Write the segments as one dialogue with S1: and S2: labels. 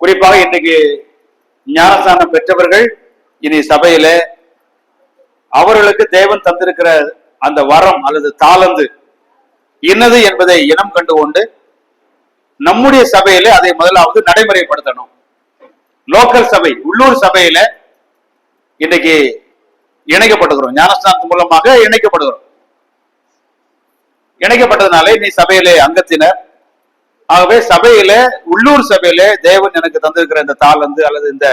S1: குறிப்பாக இன்னைக்கு ஞானஸ்நானம் பெற்றவர்கள் இனி சபையில அவர்களுக்கு தேவன் தந்திருக்கிற அந்த வரம் அல்லது தாளந்து என்னது என்பதை இனம் கண்டு கொண்டு நம்முடைய சபையில அதை முதலாவது நடைமுறைப்படுத்தணும். லோக்கல் சபை, உள்ளூர் சபையில இன்னைக்கு இணைக்கப்படுகிறோம், ஞானஸ்நானத்தின் மூலமாக இணைக்கப்படுகிறோம். இணைக்கப்பட்டதுனாலே நீ சபையிலே அங்கத்தினர். ஆகவே சபையில, உள்ளூர் சபையில தேவன் எனக்கு தந்திருக்கிற இந்த தாளந்து அல்லது இந்த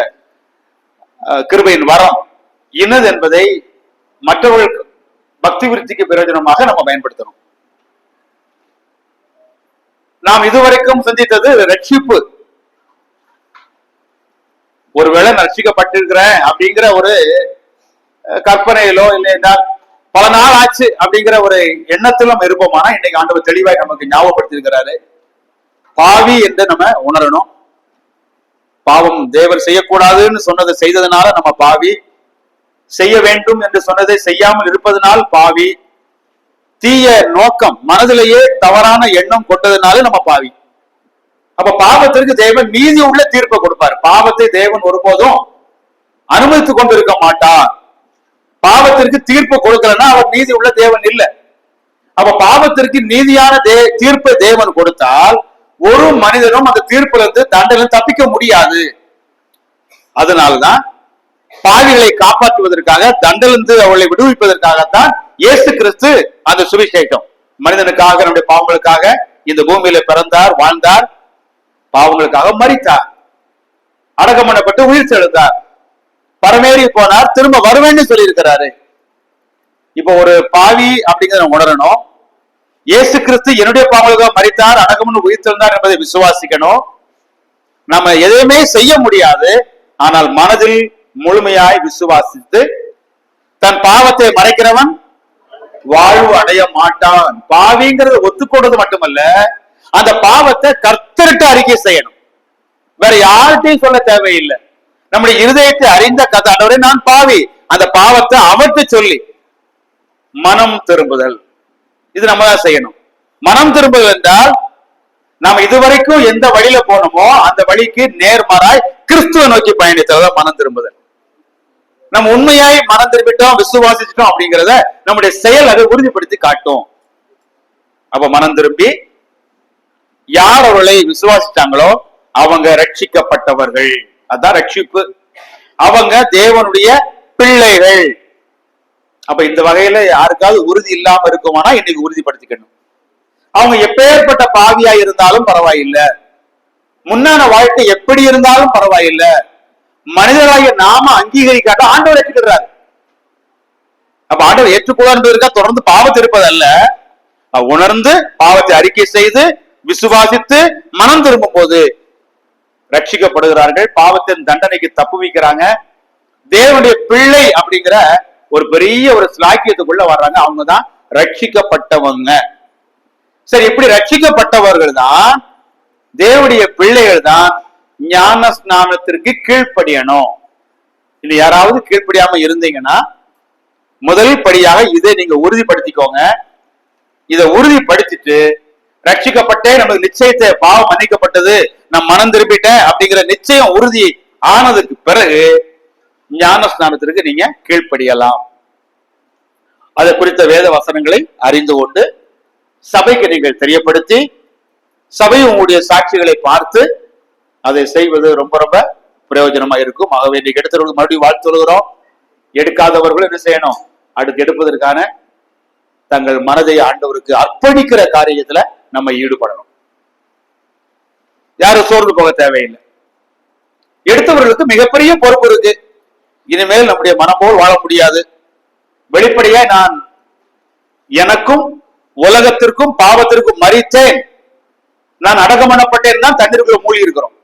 S1: கிருபையின் வரம் என்னது என்பதை மற்றவர்களுக்கு பக்தி விருத்திக்கு பிரயோஜனமாக நம்ம பயன்படுத்தணும். நாம் இதுவரைக்கும் சிந்தித்தது ரட்சிப்பு. ஒருவேளை ரட்சிக்கப்பட்டிருக்கிறேன் அப்படிங்கிற ஒரு கற்பனையிலோ இல்லைன்னா பல நாள் ஆச்சு அப்படிங்கிற ஒரு எண்ணத்திலும் இருப்போமானா இன்னைக்கு ஆண்டவர் தெளிவாய் நமக்கு ஞாபகப்படுத்தி இருக்கிறாரு. பாவி என்று நம்ம உணரணும். பாவம் தேவர் செய்யக்கூடாதுன்னு சொன்னதை செய்ததுனால நம்ம பாவி, செய்ய வேண்டும் என்று சொன்னதை செய்யாமல் இருப்பதனால் பாவி, தீய நோக்கம் மனதிலேயே தவறான எண்ணம் கொண்டதுனால நம்ம பாவி. அப்ப பாவத்திற்கு தேவன் நீதி உள்ள தீர்ப்பை கொடுப்பார். பாவத்தை தேவன் ஒருபோதும் அனுமதித்துக் கொண்டிருக்க மாட்டார். பாவத்திற்கு தீர்ப்பு கொடுக்கலன்னா அவர் நீதி உள்ள தேவன் இல்லை. அப்ப பாவத்திற்கு நீதியான தீர்ப்பை தேவன் கொடுத்தால் ஒரு மனிதனும் அந்த தீர்ப்புல இருந்து தண்டனை தப்பிக்க முடியாது. அதனால்தான் பாவிகளை காப்பாற்றுவதற்காக, தண்டலிருந்து அவளை விடுவிப்பதற்காகத்தான் இயேசு கிறிஸ்து அந்த சுவிசேஷம் மனிதனுக்காக, நம்முடைய பாவங்களுக்காக இந்த பூமியில பிறந்தார், வாழ்ந்தார், பாவங்களுக்காக மரித்தார், அடக்கம் பண்ணப்பட்டு உயிர் செலுத்தார், பரமேறி போனார், திரும்ப வருவேன்னு சொல்லி இருக்கிறாரு. இப்ப ஒரு பாவி அப்படிங்கிறத உணரணும். இயேசு கிறிஸ்து என்னுடைய பாவங்களுக்காக மரித்தார், அடக்கம் உயிர் செலுத்தார் என்பதை விசுவாசிக்கணும். நம்ம எதையுமே செய்ய முடியாது, ஆனால் மனதில் முழுமையாய் விசுவாசித்து தன் பாவத்தை மறைக்கிறவன் வாழ்வு அடைய மாட்டான். பாவிங்கிறத ஒத்துக்கொண்டது மட்டுமல்ல, அந்த பாவத்தை கர்த்தருக்கு அறிக்கை செய்யணும். வேற யார்கிட்டையும் சொல்ல தேவையில்லை. நம்முடைய இருதயத்தை அறிந்த கதாண்டவரே நான் பாவி, அந்த பாவத்தை அவர்கிட்ட சொல்லி மனம் திரும்புதல், இது நம்ம தான் செய்யணும். மனம் திரும்புதல் என்றால் நாம் இதுவரைக்கும் எந்த வழியில போனோமோ அந்த வழிக்கு நேர்மாறாய் கிறிஸ்துவை நோக்கி பயணித்ததான் மனம் திரும்புதல். நம்ம உண்மையாய் மனம் திரும்பிட்டோம், விசுவாசிச்சிட்டோம் அப்படிங்கிறத நம்முடைய செயல் அதை உறுதிப்படுத்தி காட்டும். அப்ப மனம் திரும்பி யார் அவர்களை விசுவாசிச்சாங்களோ அவங்க ரட்சிக்கப்பட்டவர்கள். அதான் ரட்சிப்பு. அவங்க தேவனுடைய பிள்ளைகள். அப்ப இந்த வகையில யாருக்காவது உறுதி இல்லாம இருக்குமானா இன்னைக்கு உறுதிப்படுத்திக்கணும். அவங்க எப்பேற்பட்ட பாவியா இருந்தாலும் பரவாயில்லை, முன்னான வாழ்க்கை எப்படி இருந்தாலும் பரவாயில்லை, மனிதராகிய நாம அங்கீகரிக்காட்ட ஆண்டவர் ஏற்றுக்கிறார். அப்ப ஆண்டவர் ஏற்றுக்கொள்ள தொடர்ந்து பாவத்தை இருப்பதல்ல, உணர்ந்து பாவத்தை அறிக்கை செய்து விசுவாசித்து மனம் திரும்பும் போது ரட்சிக்கப்படுகிறார்கள், பாவத்தின் தண்டனைக்கு தப்பு வைக்கிறாங்க, தேவனுடைய பிள்ளை அப்படிங்கிற ஒரு பெரிய ஒரு ஸ்லாக்கியத்துக்குள்ள வர்றாங்க. அவங்கதான் ரட்சிக்கப்பட்டவங்க. சரி, இப்படி ரட்சிக்கப்பட்டவர்கள் தான், தேவனுடைய பிள்ளைகள் தான் ஞான ஸ்நானத்திற்கு கீழ்ப்படியணும். இல்ல யாராவது கீழ்ப்படியாம இருந்தீங்கன்னா முதல் படியாக இதை நீங்க உறுதிப்படுத்திக்கோங்க. இதை உறுதிப்படுத்திட்டு ரட்சிக்கப்பட்டே நமக்கு நிச்சயத்தை, பாவம் மன்னிக்கப்பட்டது, நான் மனம் திரும்பிட்டேன் அப்படிங்கிற நிச்சயம் உறுதி ஆனதுக்கு பிறகு ஞான ஸ்நானத்திற்கு நீங்க கீழ்ப்படியலாம். அதை குறித்த வேத வசனங்களை அறிந்து கொண்டு சபைக்கு நீங்கள் தெரியப்படுத்தி சபை உங்களுடைய சாட்சிகளை பார்த்து அதை செய்வது ரொம்ப ரொம்ப பிரயோஜனமா இருக்கும். ஆகவே இன்னைக்கு எடுத்தவர்களுக்கு மறுபடியும் வாழ்த்து சொல்கிறோம். எடுக்காதவர்களும் என்ன செய்யணும்? அடுத்து எடுப்பதற்கான தங்கள் மனதை ஆண்டவருக்கு அர்ப்பணிக்கிற காரியத்துல நம்ம ஈடுபடணும். யாரும் சோர்ந்து போக தேவையில்லை. எடுத்தவர்களுக்கு மிகப்பெரிய பொறுப்பு இருக்கு. இனிமேல் நம்முடைய மனம் போல் வாழ முடியாது. வெளிப்படையா நான் எனக்கும் உலகத்திற்கும் பாவத்திற்கும் மரித்தேன், நான் அடக்கம் பண்ணப்பட்டேன் தான் தண்ணீருக்குள்ள மூழ்கி இருக்கிறோம்.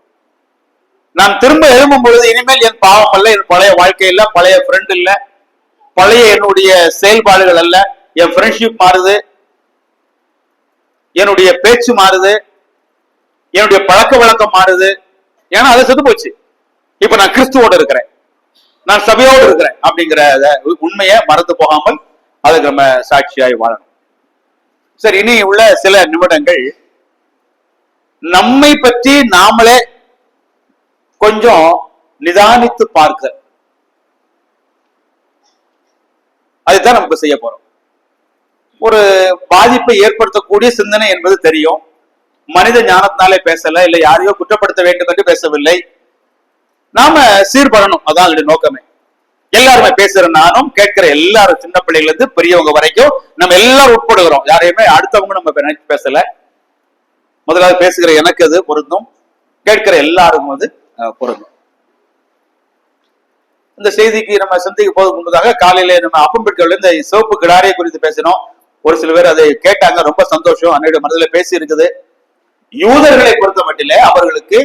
S1: நான் திரும்ப எழும்பும் பொழுது இனிமேல் என் பாவம் அல்ல, என் பழைய வாழ்க்கை இல்ல, பழைய ஃப்ரெண்ட் இல்ல, பழைய என்னுடைய செயல்பாடுகள் அல்ல, என் ஃப்ரெண்ட்ஷிப் மாறுது, என்னுடைய பேச்சு மாறுது, என்னுடைய பழக்க வழக்கம் மாறுது. ஏன்னா அதை செத்து போச்சு. இப்ப நான் கிறிஸ்துவோடு இருக்கிறேன், நான் சபையோடு இருக்கிறேன் அப்படிங்கிற உண்மையை மறந்து போகாமல் அதுக்கு நம்ம சாட்சியாய் வாழணும். சரி, இனி உள்ள சில நிமிடங்கள் நம்மை பற்றி நாமளே கொஞ்சம் நிதானித்து பார்க்க, அதுதான் நம்ம செய்ய போறோம். ஒரு பாதிப்பை ஏற்படுத்தக்கூடிய சிந்தனை என்பது தெரியும். மனித ஞானத்தினாலே பேசல, இல்ல யாரையோ குற்றப்படுத்த வேண்டும் என்று பேசவில்லை. நாம சீர்படணும், அதான் அதனுடைய நோக்கமே. எல்லாருமே பேசுற நானும் கேட்கிற எல்லாரும், சின்ன பிள்ளைகள் இருந்து பெரியவங்க வரைக்கும் நம்ம எல்லாரும் உட்படுகிறோம். யாரையுமே அடுத்தவங்க நம்ம நினைச்சு பேசல. முதலாவது பேசுகிற எனக்கு அது பொருந்தும், கேட்கிற எல்லாருக்கும் அது பொருந்தும். இந்த செய்திக்கு நம்ம சிந்திக்க போது முன்னதாக காலையில நம்ம அப்பம்பெட்கள் இந்த சிவப்பு கிடாரியை குறித்து பேசினோம். ஒரு சில பேர் அதை கேட்டாங்க, ரொம்ப சந்தோஷம். அன்னைய மனதில் பேசி இருக்குது. யூதர்களை பொறுத்த மட்டிலே அவர்களுக்கு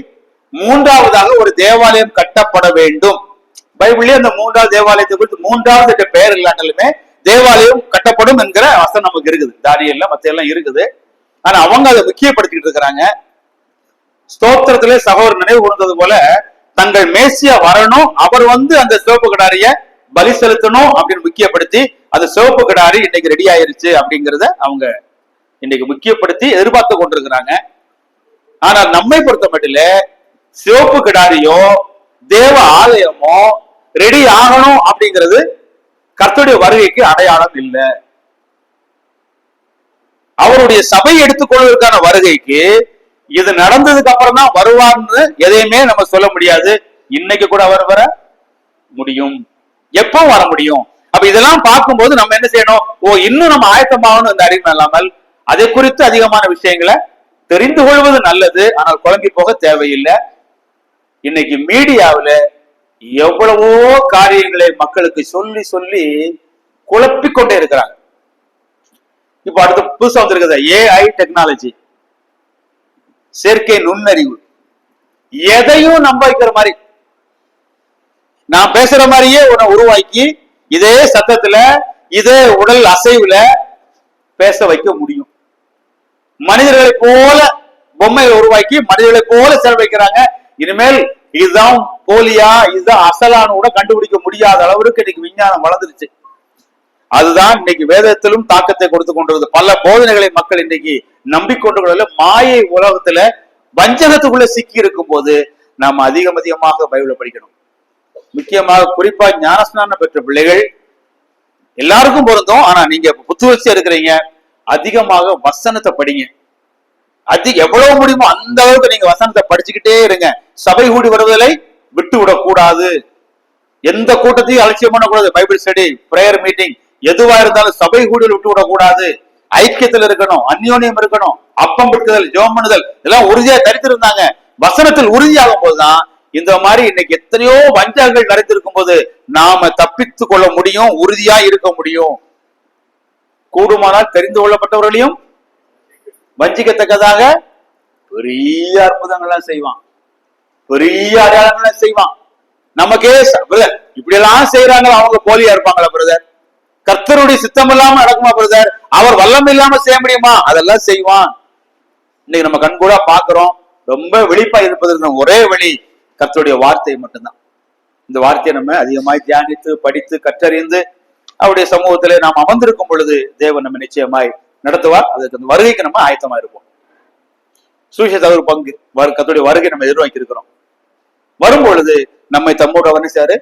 S1: மூன்றாவதாக ஒரு தேவாலயம் கட்டப்பட வேண்டும். பைபிள்லயே அந்த மூன்றாவது தேவாலயத்தை குறித்து மூன்றாவது பெயர் இல்லாட்டாலுமே தேவாலயம் கட்டப்படும் என்கிற வசனம் நமக்கு இருக்குது. தானியல்ல மத்த எல்லாம் இருக்குது. ஆனா அவங்க அதை முக்கியப்படுத்திட்டு இருக்கிறாங்க. ஸ்தோத்திரத்திலே சகோதரர் நினைவு கூர்ந்தது போல தங்கள் மேசியா வரணும், அவர் அந்த சிவப்பு கிடாரிய பலி செலுத்தணும் அப்படின்னு முக்கியப்படுத்தி அந்த சிவப்பு கிடாரி இன்னைக்கு ரெடி ஆயிருச்சு அப்படிங்கிறத அவங்க இன்னைக்கு முக்கியப்படுத்தி எதிர்பார்த்து கொண்டிருக்கிறாங்க. ஆனால் நம்மை பொறுத்த மட்டில சிவப்பு கிடாரியோ தேவ ஆலயமோ ரெடி ஆகணும் அப்படிங்கிறது கர்த்தருடைய வருகைக்கு அடையாளம் இல்லை. அவருடைய சபை எடுத்துக்கொள்வதற்கான வருகைக்கு இது நடந்ததுக்கு அப்புறம் தான் வருவார்னு எதையுமே நம்ம சொல்ல முடியாது. இன்னைக்கு கூட அவர் வர முடியும், எப்போ வர முடியும். அப்ப இதெல்லாம் பார்க்கும்போது நம்ம என்ன செய்யணும்? இன்னும் நம்ம ஆயத்தமாகணும் இந்த அறிவு இல்லாமல் அதை குறித்து அதிகமான விஷயங்களை தெரிந்து கொள்வது நல்லது. ஆனால் குழம்பி போக தேவையில்லை. இன்னைக்கு மீடியாவில எவ்வளவோ காரியங்களை மக்களுக்கு சொல்லி சொல்லி குழப்பிக்கொண்டே இருக்கிறாங்க. இப்ப அடுத்து புதுசா வந்திருக்குது AI டெக்னாலஜி, செயற்கை நுண்ணறிவு. எதையும் நம்ப வைக்கிற மாதிரி, நான் பேசுற மாதிரியே உன்னை உருவாக்கி இதே சத்தத்துல இதே உடல் அசைவுல பேச வைக்க முடியும். மனிதர்களை போல பொம்மைகளை உருவாக்கி மனிதர்களை போல செல வைக்கிறாங்க. இனிமேல் இதுதான் போலியா இதுதான் அசலான்னு கூட கண்டுபிடிக்க முடியாத அளவுக்கு இன்னைக்கு விஞ்ஞானம் வளர்ந்துருச்சு. அதுதான் இன்னைக்கு வேதத்திலும் தாக்கத்தை கொடுத்து கொண்டிருது. பல போதனைகளை மக்கள் இன்னைக்கு நம்பிக்கொண்டு மாயை உலகத்துல வஞ்சகத்துக்குள்ள சிக்கி இருக்கும் போது நாம் அதிகமாக பைபிளை படிக்கணும். முக்கியமாக குறிப்பா ஞானஸ்நானம் பெற்ற பிள்ளைகள் எல்லாருக்கும் பொருந்தும். ஆனா நீங்க புத்துணர்ச்சியா இருக்கிறீங்க, அதிகமாக வசனத்தை படிங்க. எவ்வளவு முடியுமோ அந்த அளவுக்கு நீங்க வசனத்தை படிச்சுக்கிட்டே இருங்க. சபை கூடி வருவதை விட்டு விடக்கூடாது. எந்த கூட்டத்தையும் அலட்சியம் பண்ணக்கூடாது. பைபிள் ஸ்டடி, பிரேயர் மீட்டிங் எதுவா இருந்தாலும் சபை கூடியில் விட்டு விடக்கூடாது. ஐக்கியத்தில் இருக்கணும், அந்யோன்யம் இருக்கணும், அப்பம் பிடிக்குதல், ஜெபம் பண்ணுதல் இதெல்லாம் உறுதியா தரித்திருந்தாங்க. வசனத்தில் உறுதியாகும் போதுதான் இந்த மாதிரி இன்னைக்கு எத்தனையோ வஞ்சகங்கள் நிறைந்திருக்கும் போது நாம தப்பித்து கொள்ள முடியும், உறுதியா இருக்க முடியும். கூடுமானால் தெரிந்து கொள்ளப்பட்டவர்களையும் வஞ்சிக்கத்தக்கதாக பெரிய அற்புதங்கள்லாம் செய்வான், பெரிய அடையாளங்கள்லாம் செய்வான். நமக்கே இப்படி எல்லாம் செய்யறாங்களா, அவங்க போலியா இருப்பாங்களா பிரதர்? கர்த்தருடைய சித்தம் இல்லாம நடக்குமா பிரதர்? அவர் வல்லம் இல்லாம செய்ய முடியுமா? அதெல்லாம் செய்வான். இன்னைக்கு நம்ம கண்கூடா பாக்குறோம். ரொம்ப வெளிப்பா இருப்பதற்கு ஒரே வழி கர்த்தருடைய வார்த்தை மட்டும்தான். இந்த வார்த்தையை நம்ம அதிகமாய் தியானித்து படித்து கற்றறிந்து அவருடைய சமூகத்திலே நாம் அமர்ந்திருக்கும் பொழுது தேவன் நம்ம நிச்சயமாய் நடத்துவார். அதுக்கு அந்த வருகைக்கு நம்ம ஆயத்தமா இருப்போம். சுவிசேஷ ஒரு பங்கு கர்த்தருடைய வருகை நம்ம எதிர்நோக்கி இருக்கிறோம். வரும் பொழுது நம்மை தம்மோடு அவனிசாரு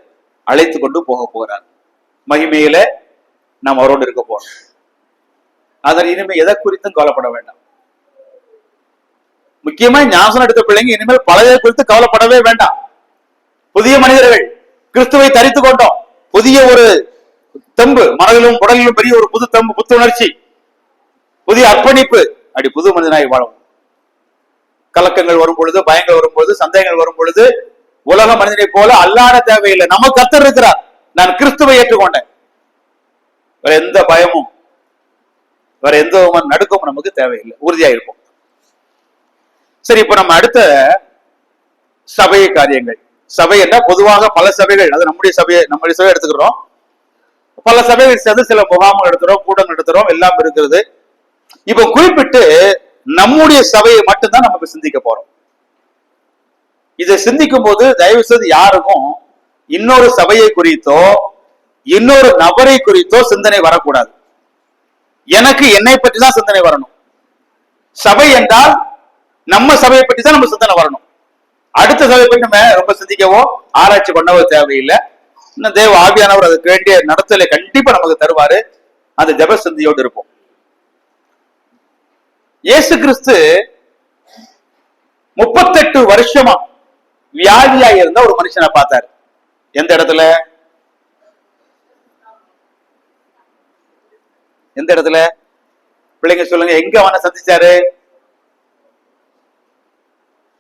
S1: அழைத்து கொண்டு போக போகிறார். மகிமையில நாம் அவரோடு இருக்க போறோம். அதன் இனிமே எதை குறித்தும் கவலைப்பட வேண்டாம். முக்கியமா ஞாசனம் எடுத்த பிள்ளைங்க இனிமேல் பழைய குறித்து கவலைப்படவே வேண்டாம். புதிய மனிதர்கள் கிறிஸ்துவை தரித்து கொண்டோம். புதிய ஒரு தெம்பு, மனதிலும் உடலிலும் பெரிய ஒரு புது தெம்பு, புத்துணர்ச்சி, புதிய அர்ப்பணிப்பு. அப்படி புது மனிதனாய் வாழும். கலக்கங்கள் வரும் பொழுது, பயங்கள் வரும் பொழுது, சந்தேகங்கள் வரும் பொழுது உலக மனிதனை போல அல்லாத தேவையில்லை. நம்ம கர்த்தர் இருக்கிறார். நான் கிறிஸ்துவை ஏற்றுக்கொண்டேன். வேற எந்த பயமும் வேற எந்த நடுக்கமும் நமக்கு தேவையில்லை. உறுதியா இருப்போம். சரி, இப்ப நம்ம அடுத்த சபை காரியங்கள். சபை என்ன, பொதுவாக பல சபைகள், அது நம்முடைய சபை எடுத்துக்கிறோம். பல சபைகள் சேர்ந்து சில முகாம்கள் எடுத்துறோம், கூட்டங்கள் எடுத்துறோம், எல்லாம் இருக்கிறது. இப்ப குறிப்பிட்டு நம்முடைய சபையை மட்டும்தான் நமக்கு சிந்திக்க போறோம். இதை சிந்திக்கும் போது தயவு செய்து யாருக்கும் இன்னொரு சபையை குறித்தோ இன்னொரு நபரை குறித்தோ சிந்தனை வரக்கூடாது. எனக்கு என்னை பற்றி தான் சிந்தனை வரணும். சபை என்றால் நம்ம சபையை பற்றி தான் நம்ம சிந்தனை வரணும். அடுத்த சபை போய் நம்ம ரொம்ப சிந்திக்கவோ ஆராய்ச்சி பண்ணவோ தேவையில்லை. இன்னும் தேவ ஆவியானவர் அதுக்கு வேண்டிய நடத்தலை கண்டிப்பா நமக்கு தருவாரு. அந்த ஜப சிந்தியோடு இருப்போம். இயேசு கிறிஸ்து 38 வருஷமா வியாதியா இருந்த ஒரு மனுஷனை பார்த்தாரு. எந்த இடத்துல? எந்த இடத்துல? பிள்ளைங்க சொல்லுங்க, எங்க அவனை சந்திச்சாரு?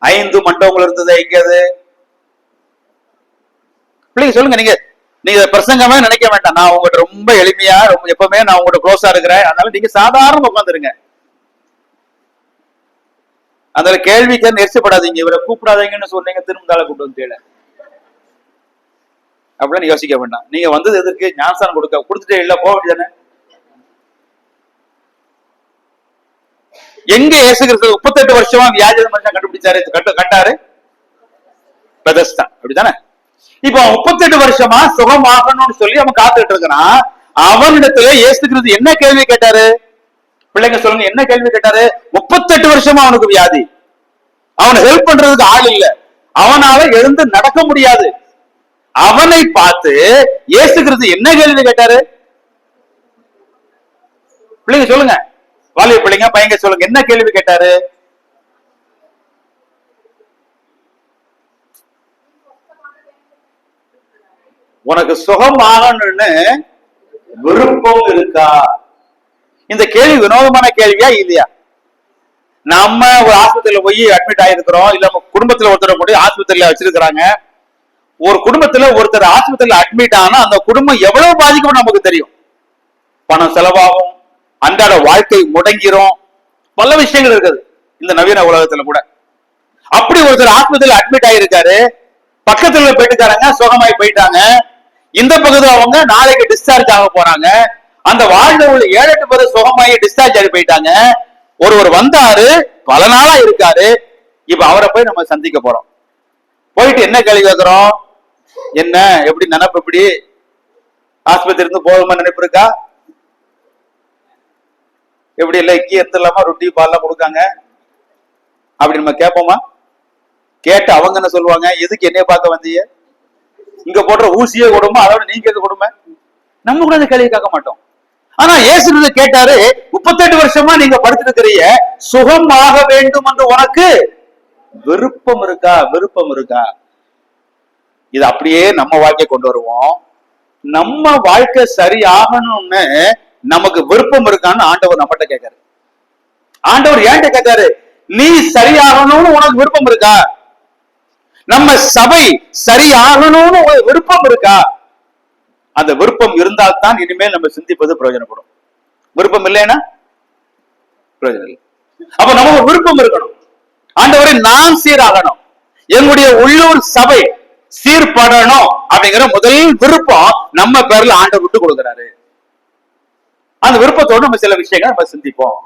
S1: 5 மண்டபங்கள் இருந்தது. எங்க அது? பிள்ளைங்க சொல்லுங்க. நீங்க பிரசங்கமே நினைக்க வேண்டாம். நான் உங்ககிட்ட ரொம்ப எளிமையா, ரொம்ப எப்பவுமே நான் உங்ககிட்ட க்ளோஸா இருக்கிறேன். அதனால நீங்க சாதாரண உட்காந்துருங்க. அதனால கேள்விக்கு நெரிசப்படாதீங்க. இவரை கூப்பிடாதீங்கன்னு சொன்னீங்க, திரும்ப கூப்பிட்டு வந்து தேட அப்படிலாம் யோசிக்க வேண்டாம். நீங்க வந்தது எதுக்கு? ஞானஸ்தானம் கொடுத்துட்டே இல்ல, போக வேண்டியதானே. எங்க இயேசு கிறிஸ்து 38 வருஷமா வியாதி மனுஷன் கண்டுபிடிச்சாரு, கண்டாரு? பெதஸ்தா, அப்படித்தானே? இப்ப 38 வருஷமா சுகமாகணும்னு சொல்லி அவன் காத்துட்டு இருக்கிறான். அவனிடத்துல இயேசு கிறிஸ்து என்ன கேள்வி கேட்டாரு? பிள்ளைங்க சொல்லுங்க, என்ன கேள்வி கேட்டாரு? 38 வருஷமா அவனுக்கு வியாதி, அவனை ஹெல்ப் பண்றதுக்கு ஆள் இல்ல, அவனால எழுந்து நடக்க முடியாது. அவனை பார்த்து இயேசு கிறிஸ்து என்ன கேள்வி கேட்டாரு? பிள்ளைங்க சொல்லுங்க, வாலிப பிள்ளைங்க, பையங்க சொல்லுங்க, என்ன கேள்வி கேட்டாரு? உனக்கு சுகமாகணும்னு விருப்பம் இருக்கா? இந்த கேள்வி வினோதமான கேள்வியா இல்லையா? நம்ம ஒரு ஆஸ்பத்திரியில போய் அட்மிட் ஆயிருக்கிறோம், இல்ல குடும்பத்துல ஒருத்தரை கூட ஆஸ்பத்திரியில வச்சிருக்கிறாங்க. ஒரு குடும்பத்துல ஒருத்தர் ஆஸ்பத்திரியில அட்மிட் ஆனா அந்த குடும்பம் எவ்வளவு பாதிக்கும் நமக்கு தெரியும். பணம் செலவாகும், அன்றாட வாழ்க்கை முடங்கிரும், பல விஷயங்கள் இருக்குது இந்த நவீன உலகத்துல கூட. அப்படி ஒருத்தர் ஆஸ்பத்திரியில அட்மிட் ஆயிருக்காரு, பக்கத்துல போயிட்டுக்காரங்க சுகமாய் போயிட்டாங்க. இந்த பகுதியில் அவங்க நாளைக்கு டிஸ்சார்ஜ் ஆக போறாங்க. அந்த வாழ்ந்த உள்ள 7-8 பேர் சுகமாயி டிஸ்சார்ஜ் ஆகி போயிட்டாங்க. ஒருவர் வந்தாரு, பல நாளா இருக்காரு. இப்ப அவரை போய் நம்ம சந்திக்க போறோம். போயிட்டு என்ன கேள்வி கேட்கிறோம்? என்ன, எப்படி நினைப்பு? எப்படி ஆஸ்பத்திரி இருந்து போகுமா நினைப்பு இருக்கா? எப்படி இல்ல இக்கி எடுத்துலாமா, ரொட்டி பால்லாம் கொடுக்காங்க அப்படி நம்ம கேட்போமா? கேட்டு அவங்க என்ன சொல்லுவாங்க? எதுக்கு என்னைய பார்க்க வந்தீங்க? இங்க போடுற ஊசியே கொடுமை, அதோட நீங்க எது கொடுமை? நம்ம கூட அந்த கேள்வி கேட்க மாட்டோம். ஆனா இயேசு கேட்டாரு, 38 வருஷமா நீங்க படுத்திருக்கிறீங்க, சுகமாக வேண்டும் என்று உனக்கு விருப்பம் இருக்கா? விருப்பம் இருக்கா? இது அப்படியே நம்ம வாழ்க்கை கொண்டு வருவோம். நம்ம வாழ்க்கை சரியாகணும்னு நமக்கு விருப்பம் இருக்கான்னு ஆண்டவர் நம்மகிட்ட கேட்காரு. ஆண்டவர் ஏன்ட்ட கேட்காரு, நீ சரியாகணும்னு உனக்கு விருப்பம் இருக்கா? நம்ம சபை சரியாகணும்னு விருப்பம் இருக்கா? அந்த விருப்பம் இருந்தால்தான் இனிமேல் நம்ம சிந்திப்பது பிரயோஜனப்படும். விருப்பம் இல்லைன்னா பிரயோஜனம் இல்லை. அப்ப நமக்கு விருப்பம் இருக்கணும். ஆண்டவரை நான் சீராகணும், எங்களுடைய உள்ளூர் சபை சீர்படணும் அப்படிங்கிற முதல் விருப்பம் நம்ம பேர்ல ஆண்டவர் விட்டு கொடுக்கிறாரு. அந்த விருப்பத்தோடு நம்ம சில விஷயங்கள் நம்ம சிந்திப்போம்.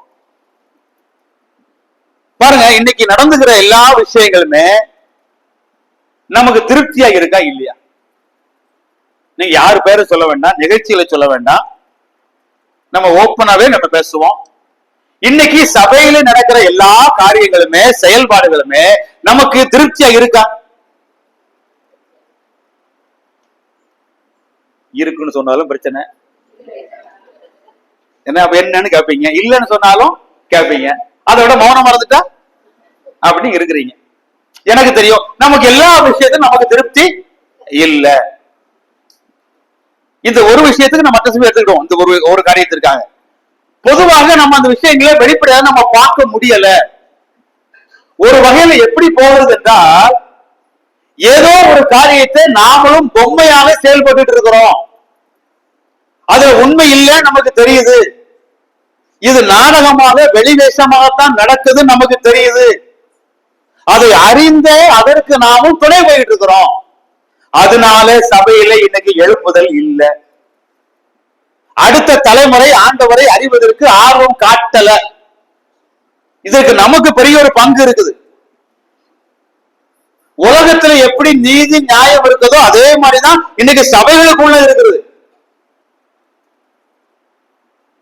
S1: பாருங்க, இன்னைக்கு நடந்துகிற எல்லா விஷயங்களுமே நமக்கு திருப்தியா இருக்கா இல்லையா? நீங்க யாரு பேரை சொல்ல வேண்டாம், நிகழ்ச்சியில சொல்ல வேண்டாம், நம்ம ஓப்பனாவே நம்ம பேசுவோம். இன்னைக்கு சபையில நடக்கிற எல்லா காரியங்களுமே செயல்பாடுகளுமே நமக்கு திருப்தியா இருக்கா? இருக்குன்னு சொன்னாலும் பிரச்சனை என்ன, என்னன்னு கேட்பீங்க. இல்லைன்னு சொன்னாலும் கேட்பீங்க. அதோட மௌனம் மறந்துட்டா அப்படி இருக்கிறீங்க. எனக்கு தெரியும், நமக்கு எல்லா விஷயத்தையும் நமக்கு திருப்தி இல்ல. இந்த ஒரு விஷயத்துக்கு நம்ம மற்ற சமயம் எடுத்துக்கிட்டோம். இந்த ஒரு காரியத்திற்காக பொதுவாக நம்ம அந்த விஷயங்களை வெளிப்படையாக நம்ம பார்க்க முடியல. ஒரு வகையில எப்படி போகிறது என்றால், ஏதோ ஒரு காரியத்தை நாமளும் பொம்மையாக செயல்பட்டு இருக்கிறோம். அது உண்மை இல்லை நமக்கு தெரியுது. இது நாடகமாக வெளிவேஷமாகத்தான் நடக்குது நமக்கு தெரியுது. அதை அறிந்தே அதற்கு நாமும் துணை போயிட்டு இருக்கிறோம். அதனால சபையில இன்னைக்கு எழுப்புதல் இல்லை. அடுத்த தலைமுறை ஆண்டவரை அறிவதற்கு ஆர்வம் காட்டல. இதற்கு நமக்கு பெரிய ஒரு பங்கு இருக்குது. உலகத்துல எப்படி நீதி நியாயம் இருக்குதோ அதே மாதிரிதான் இன்னைக்கு சபைகளுக்குள்ள இருக்குது.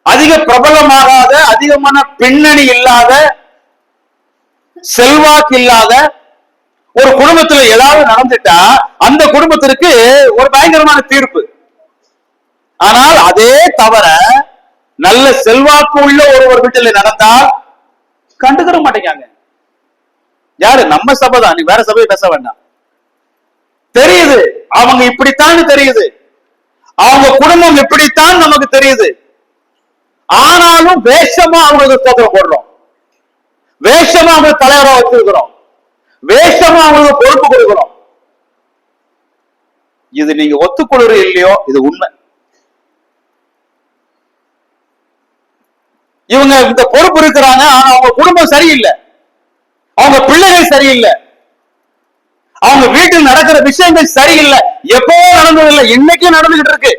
S1: அதிக பிரபலமாகாத, அதிகமான பின்னணி இல்லாத, செல்வாக்கு இல்லாத ஒரு குடும்பத்துல ஏதாவது நடந்துட்டா அந்த குடும்பத்திற்கு ஒரு பயங்கரமான தீர்ப்பு. ஆனால் அதே தவிர நல்ல செல்வாக்கு உள்ள ஒரு வீட்டில் நடந்தால் கண்டுக்கிற மாட்டேங்காங்க. யாரு? நம்ம சபை தான். நீ வேற சபையை பேச வேண்டாம். தெரியுது அவங்க இப்படித்தான் தெரியுது, அவங்க குடும்பம் இப்படித்தான் நமக்கு தெரியுது. ஆனாலும் வேஷமா அவங்களுக்கு ஸ்தோத்திரம் போடுறோம், வேஷமா அவங்க தலைவரா வச்சிருக்கிறோம், வேஷமா அவங்களுக்கு பொறுப்பு கொடுக்கிறோம். இது நீங்க ஒத்துக்கொள்ற இல்லையோ இது உண்மை. இவங்க இந்த பொறுப்பு இருக்கிறாங்க, ஆனா அவங்க குடும்பம் சரியில்லை, அவங்க பிள்ளைகள் சரியில்லை, அவங்க வீட்டில் நடக்கிற விஷயங்கள் சரியில்லை, எப்பவோ நடந்ததில்லை, இன்னைக்கும் நடந்துகிட்டு இருக்கு.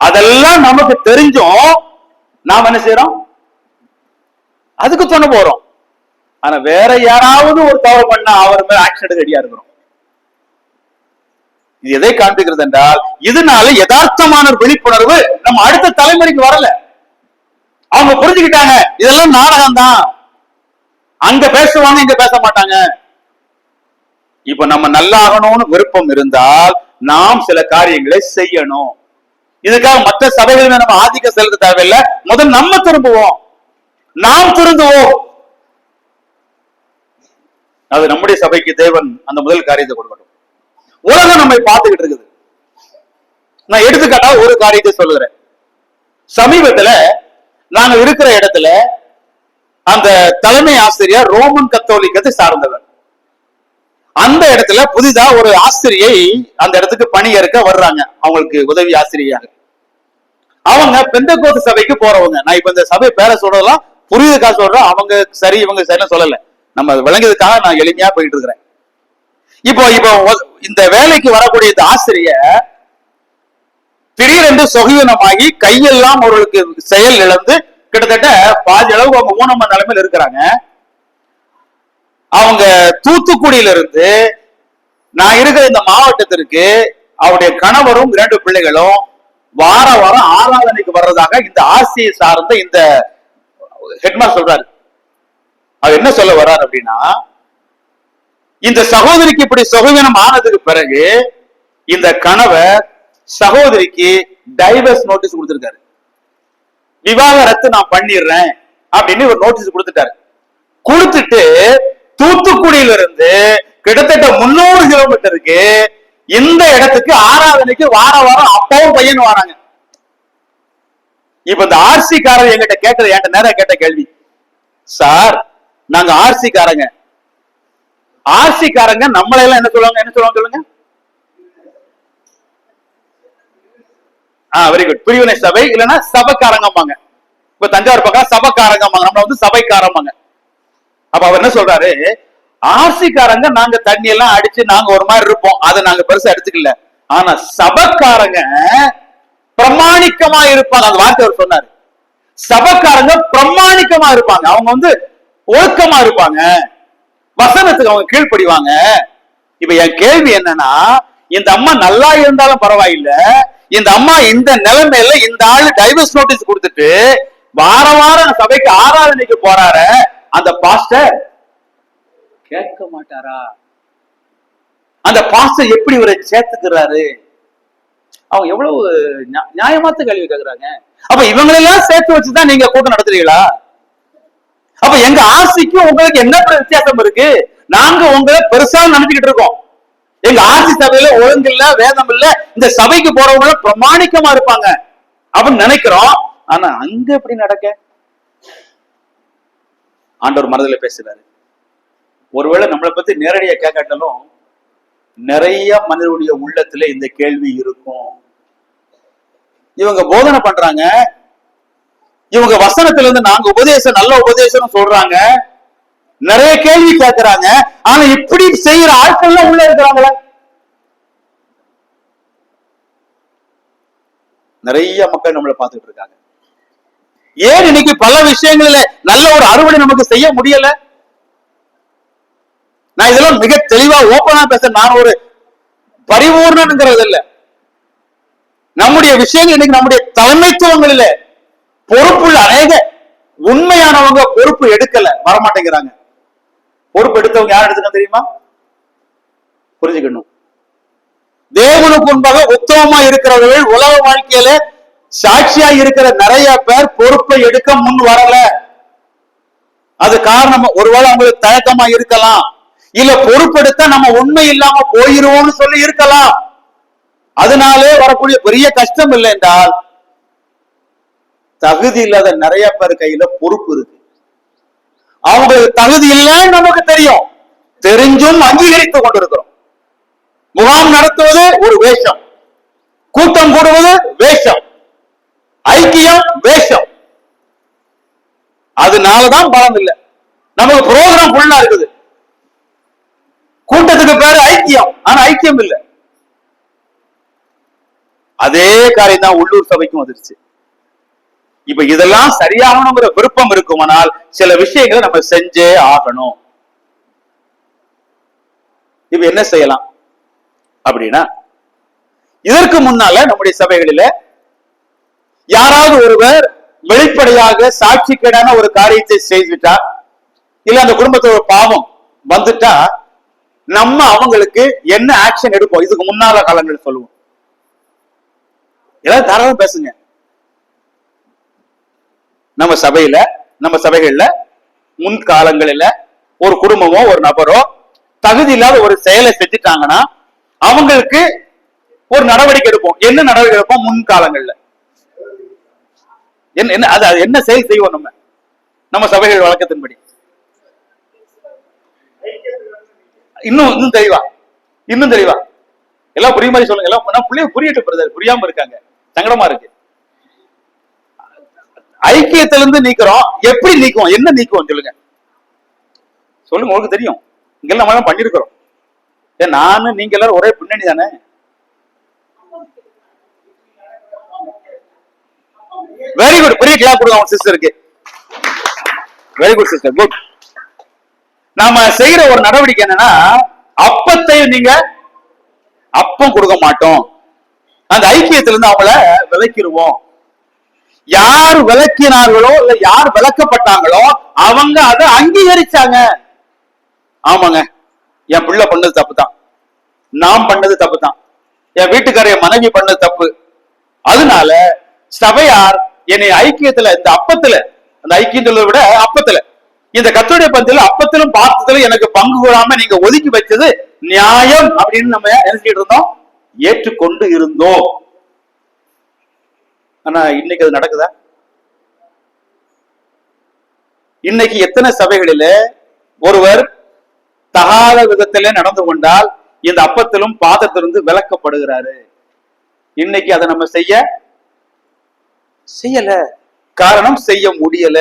S1: அதெல்லாம் நமக்கு தெரிஞ்சும் நாம் என்ன செய்யறோம்? அதுக்கு சொன்ன போறோம். ஆனா வேற யாராவது ஒரு தவறு பண்ணா அவர் மேல ஆக்ஷன் எடுக்க ரெடியா இருக்கிறோம். இது எதை காண்பிக்கிறது என்றால், இதனால யதார்த்தமான விழிப்புணர்வு நம்ம அடுத்த தலைமுறைக்கு வரல. அவங்க புரிஞ்சுக்கிட்டாங்க இதெல்லாம் நாடகம் தான், அங்க பேசுவாங்க இங்க பேச மாட்டாங்க. இப்ப நம்ம நல்லாகணும்னு விருப்பம் இருந்தால் நாம் சில காரியங்களை செய்யணும். இதுக்காக மற்ற சபைகள் நம்ம ஆதிக்கம் செலுத்த தேவையில்லை. முதல் நம்ம திரும்புவோம், நாம் திருந்துவோம். அது நம்முடைய சபைக்கு தேவன் அந்த முதல் காரியத்தை கொடுக்கட்டும். உலகம் நம்மை பார்த்துக்கிட்டு இருக்குது. நான் எடுத்துக்காட்டா ஒரு காரியத்தை சொல்லுகிறேன். சமீபத்துல நாங்க இருக்கிற இடத்துல அந்த தலைமை ஆசிரியர் ரோமன் கத்தோலிக்கத்தை சார்ந்தவர். அந்த இடத்துல புதிதா ஒரு ஆசிரியை அந்த இடத்துக்கு பணி ஏற்க வர்றாங்க, அவங்களுக்கு உதவி ஆசிரியாக. அவங்க பெந்தகோஸ்து சபைக்கு போறவங்க. நான் இப்ப இந்த சபை பேர சொல்றதெல்லாம் புரியுதுக்காக சொல்றேன், அவங்க சரி இவங்க சரின்னு சொல்லல, நம்ம விளங்குறதுக்காக நான் எளிமையா போயிட்டு இருக்கிறேன். இப்போ இந்த வேலைக்கு வரக்கூடிய இந்த ஆசிரியர் திடீரென்று சொகுவனமாகி கையெல்லாம் அவர்களுக்கு செயல் இழந்து கிட்டத்தட்ட பாதி அளவு அவங்க ஊனம நிலைமையில் இருக்கிறாங்க. அவங்க தூத்துக்குடியில இருந்து நான் இருக்கிற இந்த மாவட்டத்திற்கு அவருடைய கணவரும் 2 பிள்ளைகளும் வார வாரம் ஆராதனைக்கு வர்றதாக இந்த ஆசியை சார்ந்த இந்த ஹெட்மாஸ்டர் சொல்றாரு. அது என்ன சொல்ல வர்றாரு அப்படின்னா, இந்த சகோதரிக்கு இப்படி சொகுவனம் ஆனதுக்கு பிறகு இந்த கணவர் சகோதரிக்கு டைவர்ஸ் நோட்டீஸ் கொடுத்திருக்காரு. விவாகரத்து நான் பண்ணிடுறேன் அப்படின்னு ஒரு நோட்டீஸ் கொடுத்துட்டாரு. கொடுத்துட்டு தூத்துக்குடியில இருந்து கிட்டத்தட்ட 300 கிலோமீட்டருக்கு இந்த இடத்துக்கு ஆராதனைக்கு வார வாரம் அப்பாவும் பையன் வராங்க. இப்ப இந்த ஆர்சி காரர் என்கிட்ட கேட்கறது, என்கிட்ட நேரம் கேட்ட கேள்வி, சார் நாங்க ஆர்சி காரங்க, ஆர்சி காரங்க நம்மள எல்லாம் என்ன சொல்லுவாங்க சொல்லுங்க? வெரி குட், பிரிவினை சபை இல்லைன்னா சபைக்காரங்கம்பாங்க. இப்ப தஞ்சாவூர் பக்கம் சபைக்காரங்கம்பாங்க, நம்மள வந்து சபைக்காரம்பாங்க. அப்ப அவர் என்ன சொல்றாரு, ஆர்சிக்காரங்க நாங்க தண்ணி எல்லாம் அடிச்சு நாங்க ஒரு மாதிரி இருப்போம், அதை நாங்க பெருசா எடுத்துக்கல, ஆனா சபைக்காரங்க பிரமாணிக்கமா இருப்பாங்க. அந்த வார்த்தை அவர் சொன்னாரு, சபைக்காரங்க பிரமாணிக்கமா இருப்பாங்க, அவங்க வந்து ஒழுக்கமா இருப்பாங்க, வசனத்துக்கு அவங்க கீழ்ப்படிவாங்க. இப்ப என் கேள்வி என்னன்னா, இந்த அம்மா நல்லா இருந்தாலும் பரவாயில்ல, இந்த அம்மா இந்த நிலைமையில இந்த ஆளு டைவர்ஸ் நோட்டீஸ் கொடுத்துட்டு வார வாரம் சபைக்கு ஆராதனைக்கு போறாரு, அந்த பாஸ்டர் கேட்க மாட்டாரா? அந்த பாஸ்டர் எப்படி இவரை சேர்த்துக்கிறாரு? அவங்க எவ்வளவு நியாயமாத்த கேள்வி கேட்கிறாங்க. அப்ப இவங்களெல்லாம் சேர்த்து வச்சுதான் நீங்க கூட்டம் நடத்துறீங்களா? அப்ப எங்க ஆர்சிக்கு உங்களுக்கு என்ன வித்தியாசம் இருக்கு? நாங்க உங்களை பெருசா நினைச்சுக்கிட்டு இருக்கோம். எங்க ஆர்சி சபையில ஒழுங்கு இல்ல, வேதம் இல்ல, இந்த சபைக்கு போறவங்க பிரமாணிக்கமா இருப்பாங்க அப்படின்னு நினைக்கிறோம். ஆனா அங்க எப்படி நடக்க? ஆண்டவர் மனதில பேசுறாரு. ஒருவேளை நம்மளை பத்தி நேரடியா கேட்காட்டாலும் நிறைய மனிதனுடைய உள்ளத்துல இந்த கேள்வி இருக்கும். இவங்க போதனை பண்றாங்க, இவங்க வசனத்துல இருந்து நாங்க உபதேசம் நல்ல உபதேசம் சொல்றாங்க, நிறைய கேள்வி கேட்கிறாங்க, ஆனா இப்படி செய்யற ஆட்கள் உள்ள இருக்கிறாங்களா? நிறைய மக்கள் நம்மளை பார்த்துட்டு இருக்காங்க. ஏன் இன்னைக்கு பல விஷயங்கள்ல நல்ல ஒரு அறுவடை நமக்கு செய்ய முடியல? நான் இதெல்லாம் மிக தெளிவா ஓப்பனா பேச, நான் ஒரு பரிபூர்ணங்கிறது இல்ல. நம்முடைய விஷயங்கள் இன்னைக்கு நம்முடைய தலைமைத்துவங்களில பொறுப்புள்ள அநேக உண்மையானவங்க பொறுப்பு எடுக்கல, வரமாட்டேங்கிறாங்க. பொறுப்பு எடுத்தவங்க யார் எடுத்துக்க தெரியுமா? புரிஞ்சுக்கணும். தேவனுக்கு முன்பாக உத்தமமா இருக்கிறவர்கள் உலக வாழ்க்கையில சாட்சியா இருக்கிற நிறைய பேர் பொறுப்பை எடுக்க முன் வரல. அது காரணம் ஒருவேளை அவங்களுக்கு தயக்கமா இருக்கலாம், இல்ல பொறுப்பெடுத்தா நம்ம உண்மை இல்லாம போயிருவோம்னு சொல்லி இருக்கலாம். அதனாலே வரக்கூடிய பெரிய கஷ்டம் இல்லை என்றால், தகுதி இல்லாத நிறைய பேர் கையில பொறுப்பு இருக்கு. அவங்களுக்கு தகுதி இல்லைன்னு நமக்கு தெரியும், தெரிஞ்சும் அங்கீகரித்துக் கொண்டிருக்கிறோம். முகாம் நடத்துவது ஒரு வேஷம், கூட்டம் கூடுவது வேஷம், ஐக்கியம் வேஷம். அதனாலதான் பலம் இல்லை. நமக்கு புரோகிராம் ஃபுல்லா இருக்குது, கூட்டத்துக்கு பேரு ஐக்கியம், ஆனா ஐக்கியம் இல்லை. அதே காரியம் தான் உள்ளூர் சபைக்கும் வந்துருச்சு. இப்ப இதெல்லாம் சரியாகணுங்கிற விருப்பம் இருக்குமானால் சில விஷயங்களை நம்ம செஞ்சே ஆகணும். இப்ப என்ன செய்யலாம் அப்படின்னா, இதற்கு முன்னால நம்முடைய சபைகளில யாராவது ஒருவர் வெளிப்படையாக சாட்சிக்கேடான ஒரு காரியத்தை செய்துட்டா, இல்ல அந்த குடும்பத்தோட பாவம் வந்துட்டா, நம்ம அவங்களுக்கு என்ன ஆக்ஷன் எடுப்போம்? இதுக்கு முன்னால காலங்கள் சொல்லுவோம். எல்லாரும் தாராளம் பேசுங்க. நம்ம சபைகள்ல முன்காலங்களில ஒரு குடும்பமோ ஒரு நபரோ தகுதி இல்லாத ஒரு செயலை செஞ்சுட்டாங்கன்னா அவங்களுக்கு ஒரு நடவடிக்கை எடுப்போம். என்ன நடவடிக்கை எடுப்போம்? முன்காலங்கள்ல என்ன அது என்ன செயல் செய்வோம்? நம்ம சபைகள் வழக்கத்தின்படி இன்னும் தெளிவா எல்லாம் புரிய மாதிரி சொல்லுங்க. எல்லாம் பிள்ளைங்க புரியட்டும், புரியாம இருக்காங்க, சங்கடமா இருக்கு. ஐக்கியத்திலிருந்து நீக்கிறோம். எப்படி நீக்குவோம்? என்ன நீக்குவோம் சொல்லுங்க. உங்களுக்கு தெரியும், இங்கெல்லாம் நம்ம பண்ணிருக்கிறோம். நானு நீங்க எல்லாரும் ஒரே பின்னணி தானே. வெரி குட், பெரிய கிளாப் கொடுங்க சிஸ்டருக்கு. Very good sister, good. நாம செய்யற ஒரு நடவடிக்கை என்னன்னா, அப்பத்தை நீங்க அப்பம் கொடுக்க மாட்டோம். அந்த ஐக்கியத்திலிருந்து அவங்கள விலக்கிடுவோம். யார் விளக்கினார்களோ இல்ல யார் விளக்கப்பட்டாங்களோ அவங்க அதை அங்கீகரிச்சாங்க. ஆமாங்க, என் பிள்ளை பண்ணது தப்பு தான், நான் பண்ணது தப்பு தான், என் வீட்டுக்கார மனைவி பண்ணது தப்பு. அதனால சபையார் என்னை ஐக்கியத்துல, இந்த அப்பத்துல, அந்த ஐக்கியத்துல விட அப்பத்துல, இந்த கர்த்தருடைய பந்தியில அப்பத்திலும் பார்த்ததிலும் எனக்கு பங்கு கூடாம நீங்க ஒதுக்கி வச்சது நியாயம் அப்படின்னு நம்ம நினைச்சிட்டு இருந்தோம், ஏற்றுக்கொண்டு இருந்தோம். ஆனா இன்னைக்கு அது நடக்குதா? இன்னைக்கு எத்தனை சபைகளில ஒருவர் தகாத விதத்திலே நடந்து கொண்டால் இந்த அப்பத்திலும் பாதத்திலிருந்து விலக்கப்படுகிறாரு. இன்னைக்கு அதை நம்ம செய்யல. காரணம், செய்ய முடியல.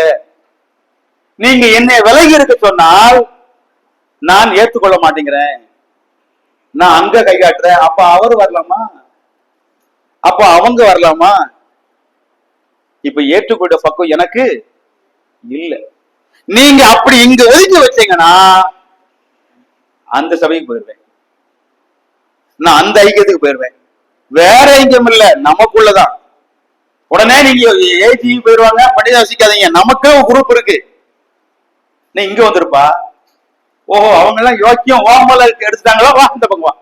S1: நீங்க என்னை விலகி இருக்க சொன்னால் நான் ஏற்றுக்கொள்ள மாட்டேங்கிறேன், நான் அங்க கை காட்டுறேன். அப்ப அவர் வரலாமா? அப்ப அவங்க வரலாமா? இப்ப ஏற்றுக்கொண்ட பக்கம் எனக்கு இல்ல. நீங்க அப்படி இங்க ஒதுக்கி வச்சீங்கன்னா அந்த சபைக்கு போயிருவேன், நான் அந்த ஐக்கியத்துக்கு போயிருவேன். வேற ஐக்கியம் இல்ல, நமக்குள்ளதான். உடனே நீங்க ஏஜி போயிருவாங்க, பண்ணி வசிக்காதீங்க. நமக்கு ஒரு குரூப் இருக்கு, நீ இங்க வந்திருப்பா. ஓஹோ, அவங்க எல்லாம் யோக்கியம் ஓமல எடுத்துட்டாங்களா, வா இந்த பக்கம் வா.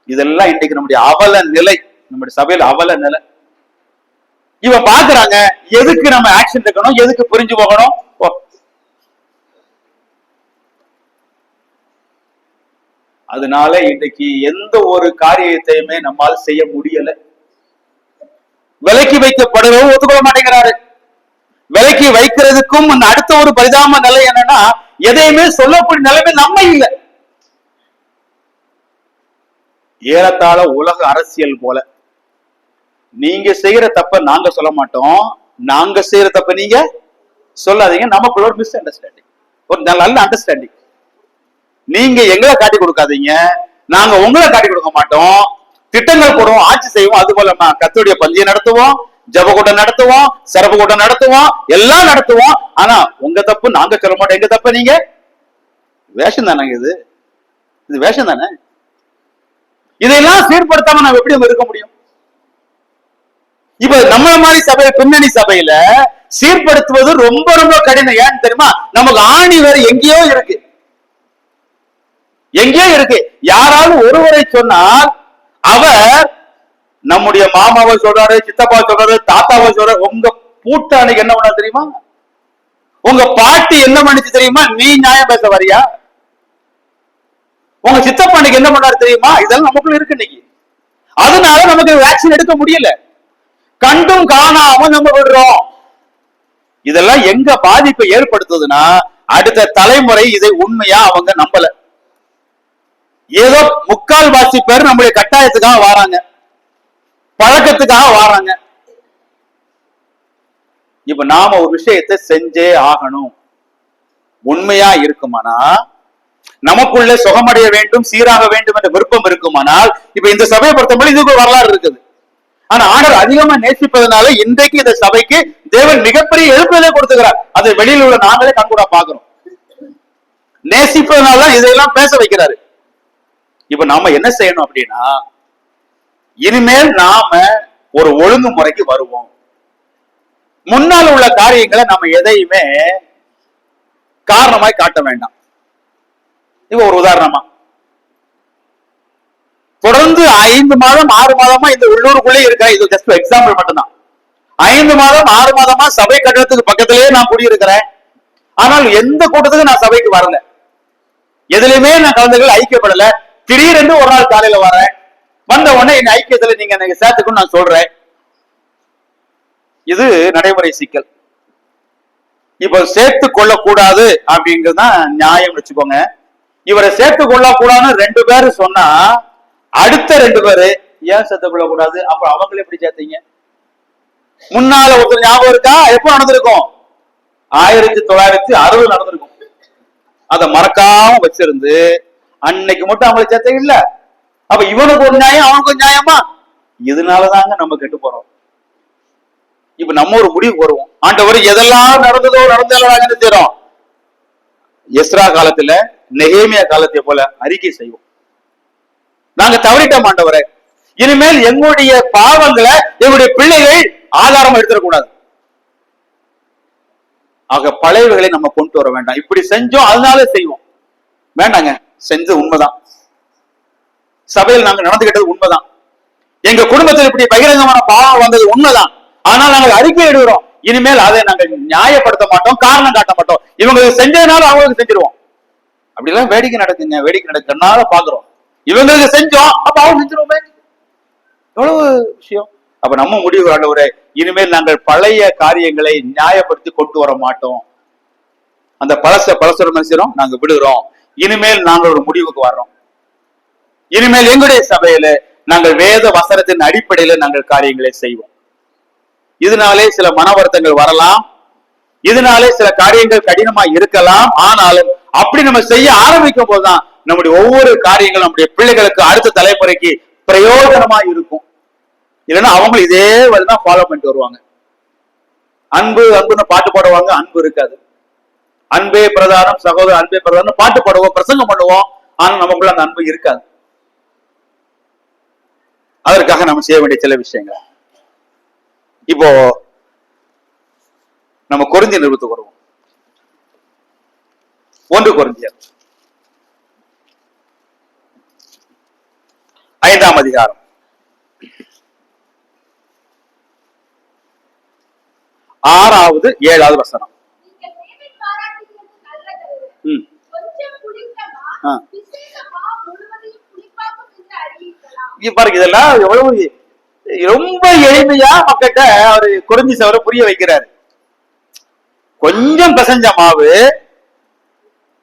S1: இதெல்லாம் இன்றைக்கு நம்முடைய அவல நிலை, நம்முடைய சபையில் அவல நிலை. இவன் பாக்குறாங்க, எதுக்கு நம்ம ஆக்ஷன் எடுக்கணும், எதுக்கு புரிஞ்சு போகணும். அதனால இன்றைக்கு எந்த ஒரு காரியத்தையுமே நம்மால் செய்ய முடியல. விலக்கி வைக்கப்படுறவங்க ஒத்துக்கொள்ள மாட்டேங்கிறாரு. விலக்கி வைக்கிறதுக்கும் அடுத்த ஒரு பரிதாப நிலை என்னன்னா, எதையுமே சொல்லக்கூடிய நிலைமை நம்ம இல்லை. ஏறத்தாழ உலக அரசியல் போல, நீங்க செய்யற தப்ப நாங்க சொல்ல மாட்டோம், நாங்க செய்யற தப்ப நீங்க சொல்லாதீங்க. நமக்குள்ள ஒரு மிஸ் அண்டர்ஸ்டாண்டிங், ஒரு நல்ல அண்டர்ஸ்டாண்டிங். நீங்க எங்களை காட்டி கொடுக்காதீங்க, நாங்க உங்களை காட்டி கொடுக்க மாட்டோம். திட்டங்கள் போடுவோம், ஆட்சி செய்வோம். அது போல கர்த்தருடைய பந்தியை நடத்துவோம், ஜப கூட்டம் நடத்துவோம், சிறப்பு கூட்டம் நடத்துவோம், எல்லாம் நடத்துவோம். ஆனா உங்க தப்பு நாங்க சொல்ல மாட்டோம், எங்க தப்ப நீங்க. வேஷம் தானே இது வேஷம் தானே. இதையெல்லாம் சீர்படுத்தாம நம்ம எப்படி இருக்க முடியும்? இப்ப நம்மள மாதிரி சபையில, பின்னணி சபையில சீர்படுத்துவது ரொம்ப ரொம்ப கடினம். ஏன்னு தெரியுமா? நமக்கு ஆணி வேற எங்கேயோ இருக்கு. எங்கேயோ இருக்கு. யாராவது ஒருவரை சொன்னால் அவர் நம்முடைய மாமாவை சொல்றாரு, சித்தப்பா சொல்றாரு, தாத்தாவை சொல்றாரு. உங்க பூட்டானுக்கு என்ன பண்ண தெரியுமா? உங்க பாட்டி என்ன பண்ணிச்சு தெரியுமா? நீ நியாயம் பேச வரியா? உங்க சித்தப்பானுக்கு என்ன பண்ணாரு தெரியுமா? இதெல்லாம் நமக்குள்ள இருக்கு இன்னைக்கு. அதனால நமக்கு வேக்சின் எடுக்க முடியல. கண்டும் காணாம நம்ம விடுறோம். இதெல்லாம் எங்க பாதிப்பை ஏற்படுத்துதுன்னா, அடுத்த தலைமுறை இதை உண்மையா அவங்க நம்பல. ஏதோ முக்கால்வாசி பேர் நம்முடைய கட்டாயத்துக்காக வராங்க, பழக்கத்துக்காக வராங்க. இப்ப நாம ஒரு விஷயத்தை செஞ்சே ஆகணும். உண்மையா இருக்குமானா, நமக்குள்ள சுகமடைய வேண்டும், சீராக வேண்டும் என்ற விருப்பம் இருக்குமானால், இப்ப இந்த சபையை பொறுத்தவரை இதுக்கு ஒரு வரலாறு இருக்குது. ஆனா ஆண்டவர் அதிகமா நேசிப்பதனால இன்றைக்கு இந்த சபைக்கு தேவன் மிகப்பெரிய எழுப்புதலை கொடுத்துக்கிறார். அதை வெளியில் உள்ள நாங்களே கண்கூடா பாக்குறோம். நேசிப்பதனால இதையெல்லாம் பேச வைக்கிறாரு. இப்ப நாம என்ன செய்யணும் அப்படின்னா, இனிமேல் நாம ஒரு ஒழுங்குமுறைக்கு வருவோம். முன்னால் உள்ள காரியங்களை நம்ம எதையுமே காரணமாய் காட்ட வேண்டாம். இப்ப ஒரு உதாரணமா, தொடர்ந்து 5 மாதம் 6 மாதமா இந்த உள்ளூருக்குள்ளே இருக்க, இது ஜஸ்ட் எக்ஸாம்பிள் மட்டும்தான். 5 மாதம் 6 மாதமா சபை கட்டடத்துக்கு பக்கத்திலேயே நான் குடியிருக்கிறேன். ஆனால் எந்த கூட்டத்துக்கும் நான் சபைக்கு வரல, எதுலையுமே நான் கலந்துகள் ஐக்கியப்படல. திடீரென்று ஒரு நாள் காலையில வரேன், வந்த உடனே என் ஐக்கியத்துல நீங்க எனக்கு சேர்த்துக்குன்னு நான் சொல்றேன். இது நடைமுறை சிக்கல். இப்ப சேர்த்து கொள்ளக்கூடாது அப்படிங்கிறதுதான் நியாயம் வச்சுக்கோங்க. இவரை சேர்த்து கொள்ளக்கூடாதுன்னு 2 பேரு சொன்னா, அடுத்த 2 பேரு ஏன் சேர்த்து கொள்ளக்கூடாது, அப்புறம் அவங்களே எப்படி சேர்த்தீங்க? முன்னால ஒருத்தர் ஞாபகம் இருக்கா? எப்போ நடந்திருக்கும்? 1960 நடந்திருக்கும். அதை மறக்காம வச்சிருந்து அன்னைக்கு மட்டும் அவங்களை சேர்த்த இல்ல. அப்ப இவனுக்கு ஒரு நியாயம், அவனுக்கு ஒரு நியாயமா? இதனாலதாங்க நம்ம கெட்டு போறோம். இப்ப நம்ம ஒரு முடிவு வருவோம். ஆண்டவர் எதெல்லாம் நடந்ததோ நடந்தாலும் செய்யறோம். எஸ்ரா காலத்துல, நெகேமியா காலத்தை போல அறிக்கை செய்வோம். நாங்க தவறிட்டோம் ஆண்டவரே, இனிமேல் எங்களுடைய பாவங்களை எங்களுடைய பிள்ளைகள் ஆதாரம் எடுத்துடக்கூடாது. ஆக பழையவைகளை நம்ம கொண்டு வர வேண்டாம். இப்படி செஞ்சோம் அதனால செய்வோம் வேண்டாங்க. செஞ்சது உண்மைதான், சபையில் நாங்க நடந்துகிட்டது உண்மைதான், எங்க குடும்பத்தில் இப்படி பகிரங்கமான பாவம் வந்தது உண்மைதான். ஆனால் நாங்கள் அறிக்கை எடுக்கிறோம், இனிமேல் அதை நாங்கள் நியாயப்படுத்த மாட்டோம், காரணம் காட்ட மாட்டோம். இவங்களுக்கு செஞ்சதுனால அவங்களுக்கு செஞ்சிருவோம். அப்படிலாம் வேடிக்கை நடக்குங்க, வேடிக்கை நடக்கிறதுனால பாக்குறோம். இவங்களுக்கு செஞ்சோம், அப்ப அவங்க செஞ்சிருவோமே, எவ்வளவு விஷயம். அப்ப நம்ம முடிவு ஆண்டவரே, இனிமேல் நாங்கள் பழைய காரியங்களை நியாயப்படுத்தி கொண்டு வர மாட்டோம். அந்த பழசுற மனுஷரும் நாங்க விடுகிறோம். இனிமேல் நாங்கள் ஒரு முடிவுக்கு வர்றோம். இனிமேல் எங்களுடைய சபையில நாங்கள் வேத வசனத்தின் அடிப்படையில நாங்கள் காரியங்களை செய்வோம். இதனாலே சில மன வருத்தங்கள் வரலாம், இதனாலே சில காரியங்கள் கடினமா இருக்கலாம். ஆனாலும் அப்படி நம்ம செய்ய ஆரம்பிக்கும் போதுதான் நம்முடைய ஒவ்வொரு காரியங்களும் நம்முடைய பிள்ளைகளுக்கு, அடுத்த தலைமுறைக்கு பிரயோஜனமா இருக்கும். இல்லைன்னா அவங்க இதே வழிதான் ஃபாலோ பண்ணிட்டு வருவாங்க. அன்பு அன்புன்னு பாட்டு பாடுவாங்க, அன்பு இருக்காது. அன்பே பிரதானம், சகோதரர் அன்பே பிரதானம் பாட்டு பாடுவோம், பிரசங்கம் பண்ணுவோம், ஆனா நமக்குள்ள அந்த அன்பு இருக்காது. அதற்காக நம்ம செய்ய வேண்டிய சில விஷயங்கள். இப்போ நம்ம கொரிந்தியர் நிருபத்துக்கு வருவோம். 1 கொரிந்தியர் 5ஆம் அதிகாரம் 6வது 7வது வசனம். பாருங்க, இதெல்லாம் எவ்வளவு ரொம்ப எளிமையா மக்கள்கிட்ட அவரு கொரிந்தி சபையை புரிய வைக்கிறாரு. கொஞ்சம் பிசைஞ்ச மாவு,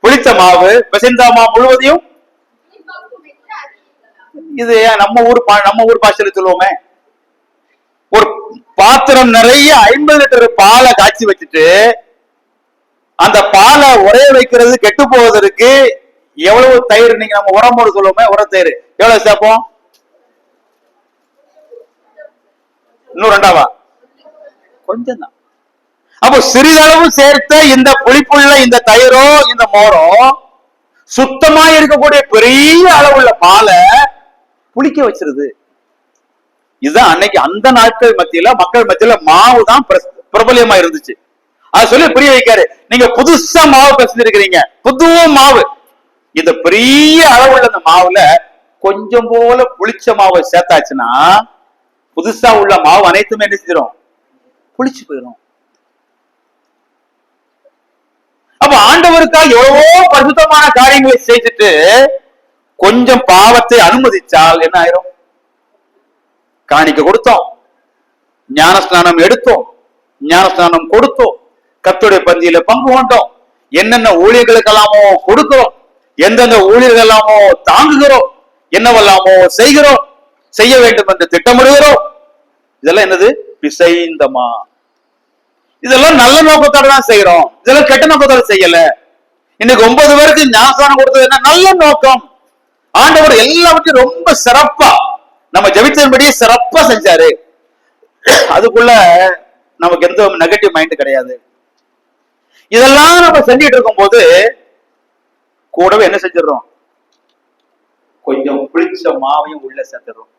S1: புளித்த மாவு, பிசைந்த மாவு முழுவதையும், இது நம்ம ஊர் பாஷையில சொல்லுவோமே, ஒரு பாத்திரம் நிறைய 50 லிட்டர் பாலை காய்ச்சி வச்சுட்டு அந்த பாலை உரைய வைக்கிறது, கெட்டு போவதற்கு எவ்வளவு தயிர், நீங்க நம்ம உரமோடு சொல்லுவோமே, உர தயிர் எவ்வளவு சேர்ப்போம்? இன்னும் 2வா? கொஞ்சம் தான். அப்போ சிறிதளவு சேர்த்த இந்த புளிப்புள்ள இந்த தயிரோ இந்த மோரோ சுத்தமா இருக்கக்கூடிய பெரிய அளவுள்ள பாலை புளிக்க வச்சிருது. இதுதான் அன்னைக்கு அந்த நாட்கள் மத்தியில, மக்கள் மத்தியில மாவு தான் பிரபலியமா இருந்துச்சு. அதை சொல்லி புரிய வைக்காரு. நீங்க புதுசா மாவு பிசைஞ்சிருக்கிறீங்க, புது மாவு, இந்த பெரிய அளவுள்ள அந்த மாவுல கொஞ்சம் போல புளிச்ச மாவை சேர்த்தாச்சுன்னா புதுசா உள்ள மாவு அனைத்துமே என்ன செஞ்சிடும்? புளிச்சு போயிடும். அப்ப ஆண்டவருக்காக எவ்வளவோ பரிசுத்தமான காரியங்களை செய்துட்டு கொஞ்சம் பாவத்தை அனுமதிச்சால் என்ன ஆயிரும்? காணிக்க கொடுத்தோம், ஞானஸ்நானம் எடுத்தோம், ஞானஸ்நானம் கொடுத்தோம், கர்த்தருடைய பந்தியில பங்கு கொண்டோம், என்னென்ன ஊழியர்களுக்கெல்லாமோ கொடுக்கிறோம், எந்தெந்த ஊழியர்கள் எல்லாமோ தாங்குகிறோம், என்னவெல்லாமோ செய்கிறோம், செய்ய வேண்டும் என்று திட்டமிடுகிறோம். இதெல்லாம் என்னது? பிசைந்தமா. இதெல்லாம் நல்ல நோக்கத்தோட தான் செய்யறோம், இதெல்லாம் கெட்ட நோக்கத்தோட செய்யல. இன்னைக்கு 9 பேருக்கு ஞானஸ்நானம் கொடுத்தது என்ன? நல்ல நோக்கம். ஆண்டவர் எல்லாவற்றையும் ரொம்ப சிறப்பா நம்ம ஜெபித்தபடியே சிறப்பா செஞ்சாரு. அதுக்குள்ள நமக்கு எந்த நெகட்டிவ் மைண்ட் கிடையாது. இதெல்லாம் நம்ம செஞ்சுட்டு இருக்கும் போது கூடவே என்ன செஞ்சிடறோம்? கொஞ்சம் புளிச்ச மாவையும் உள்ள சேர்த்துறோம்.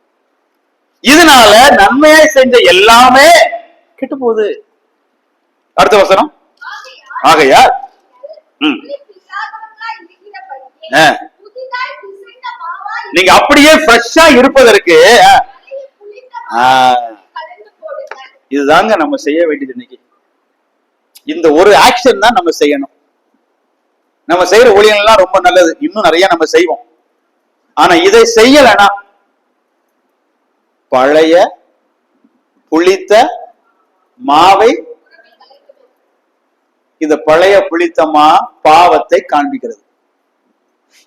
S1: இதனால நன்மையை செஞ்ச எல்லாமே கெட்டு போகுது. அடுத்த வசனம். ஆகையா நீங்க அப்படியே ஃப்ரெஷ்ஷா இருப்பதற்கு இதுதாங்க நம்ம செய்ய வேண்டியது. இன்னைக்கு இந்த ஒரு ஆக்ஷன் தான் நம்ம செய்யணும். நம்ம செய்யற ஊழியெல்லாம் ரொம்ப நல்லது, இன்னும் நிறைய நம்ம செய்வோம். ஆனா இதை செய்யலனா பழைய புளித்த மாவை, இந்த பழைய புளித்தமா பாவத்தை காண்பிக்கிறது.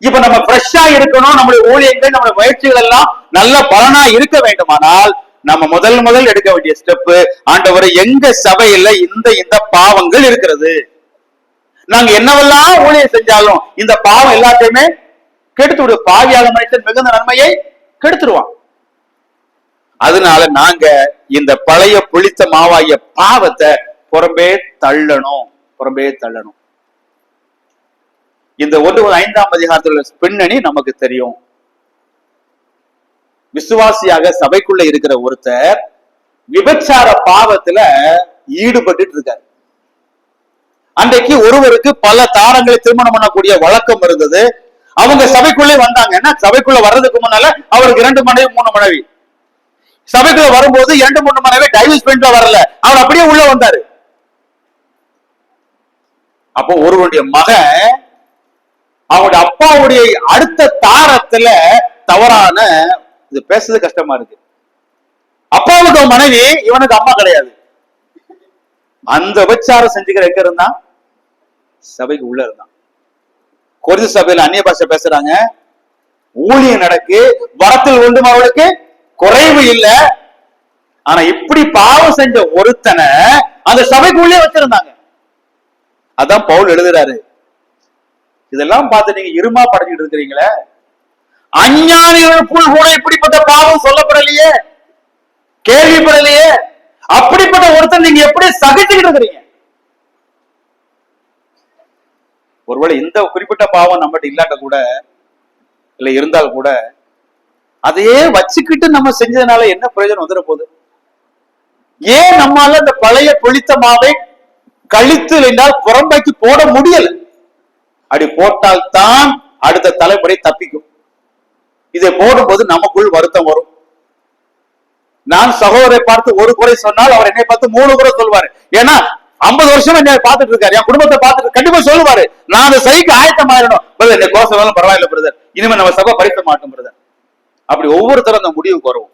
S1: இப்ப நம்ம ஃப்ரெஷ்ஷா இருக்கணும், நம்முடைய ஊழியங்கள் நம்முடைய முயற்சிகள் எல்லாம் நல்ல பலனா இருக்க வேண்டுமானால் நம்ம முதல் எடுக்க வேண்டிய ஸ்டெப், ஆண்டவர் எங்க சபையில இந்த பாவங்கள் இருக்கிறது, நாங்க என்னவெல்லாம் ஊழியம் செஞ்சாலும் இந்த பாவம் எல்லாத்தையுமே கெடுத்து விடு. பாவியாக மனுஷன் மிகுந்த நன்மையை கெடுத்துருவான். அதனால நாங்க இந்த பழைய புளித்த மாவாகிய பாவத்தை புறம்பே தள்ளணும். இந்த 1:5 அதிகாரத்துல பின்னணி நமக்கு தெரியும். விசுவாசியாக சபைக்குள்ள இருக்கிற ஒருத்தர் விபச்சார பாவத்துல ஈடுபட்டு இருக்காரு. அன்றைக்கு ஒருவருக்கு பல தாரங்களை திருமணம் பண்ணக்கூடிய வழக்கம் இருந்தது. அவங்க சபைக்குள்ளே வந்தாங்க. ஏன்னா சபைக்குள்ள வர்றதுக்கு முன்னால அவருக்கு 2 மனைவி 3 மனைவி. சபைக்குள்ள வரும்போது 2 3 மனைவி டைவர்ஸ் பண்ணிட்டு வரல, அவர் அப்படியே உள்ள வந்தாரு. அப்போ ஒருவருடைய மகன் அவனுடைய அப்பாவுடைய அடுத்த தாரத்துல தவறான, இது பேசுறது கஷ்டமா இருக்கு, அப்பாவுக்கு மனைவி, இவனுக்கு அம்மா கிடையாது. அந்த விபச்சாரம் செஞ்சுக்கிற எங்க இருந்தான்? சபைக்கு உள்ள இருந்தான். கொரிந்து சபையில அந்நிய பாஷை பேசுறாங்க, ஊழியம் நடக்கு, வரத்தில் ஒன்றும் அவளுக்கு குறைவு இல்லை. ஆனா இப்படி பாவம் செஞ்ச ஒருத்தனை அந்த சபைக்கு உள்ளே வச்சிருந்தாங்க. அதான் பவுல் எழுதுறாரு, இதெல்லாம் பார்த்து நீங்க இருமா படைஞ்சிட்டு இருக்கிறீங்களே, அஞ்ஞானிகளுக்குள் கூட இப்படிப்பட்ட பாவம் சொல்லப்படலையே, கேள்விப்படலையே, அப்படிப்பட்ட ஒருத்தர் நீங்க எப்படி சகிச்சுக்கிட்டு இருக்கிறீங்க? ஒருவேளை இந்த குறிப்பிட்ட பாவம் நம்மகிட்ட இல்லாட்ட கூட, இல்ல இருந்தால் கூட, அதையே வச்சுக்கிட்டு நம்ம செஞ்சதுனால என்ன பிரயோஜனம் வந்துட போகுது? ஏன் நம்மால இந்த பழைய புளித்த மாவை கழித்து என்றால் புறம்பாக்கி போட முடியல? அப்படி போட்டால் தான் அடுத்த தலைமுறை தப்பிக்கும். இதை போடும்போது நமக்குள் வருத்தம் வரும். நான் சகோதரை பார்த்து ஒரு குறை சொன்னால் அவர் என்னை பார்த்து 3 குறை சொல்வாரு. ஏன்னா 50 வருஷம் என்னை பார்த்துட்டு இருக்காரு, என் குடும்பத்தை பார்த்துட்டு கண்டிப்பா சொல்லுவாரு, நான் அந்த சைக்கு ஆயத்தம் ஆயிடணும். என்னை கோசம் பரவாயில்ல பிரதர், இனிமே நம்ம சபை பறிக்க மாட்டோம் பிரதர். அப்படி ஒவ்வொருத்தரும் அந்த முடிவுக்கு வரும்.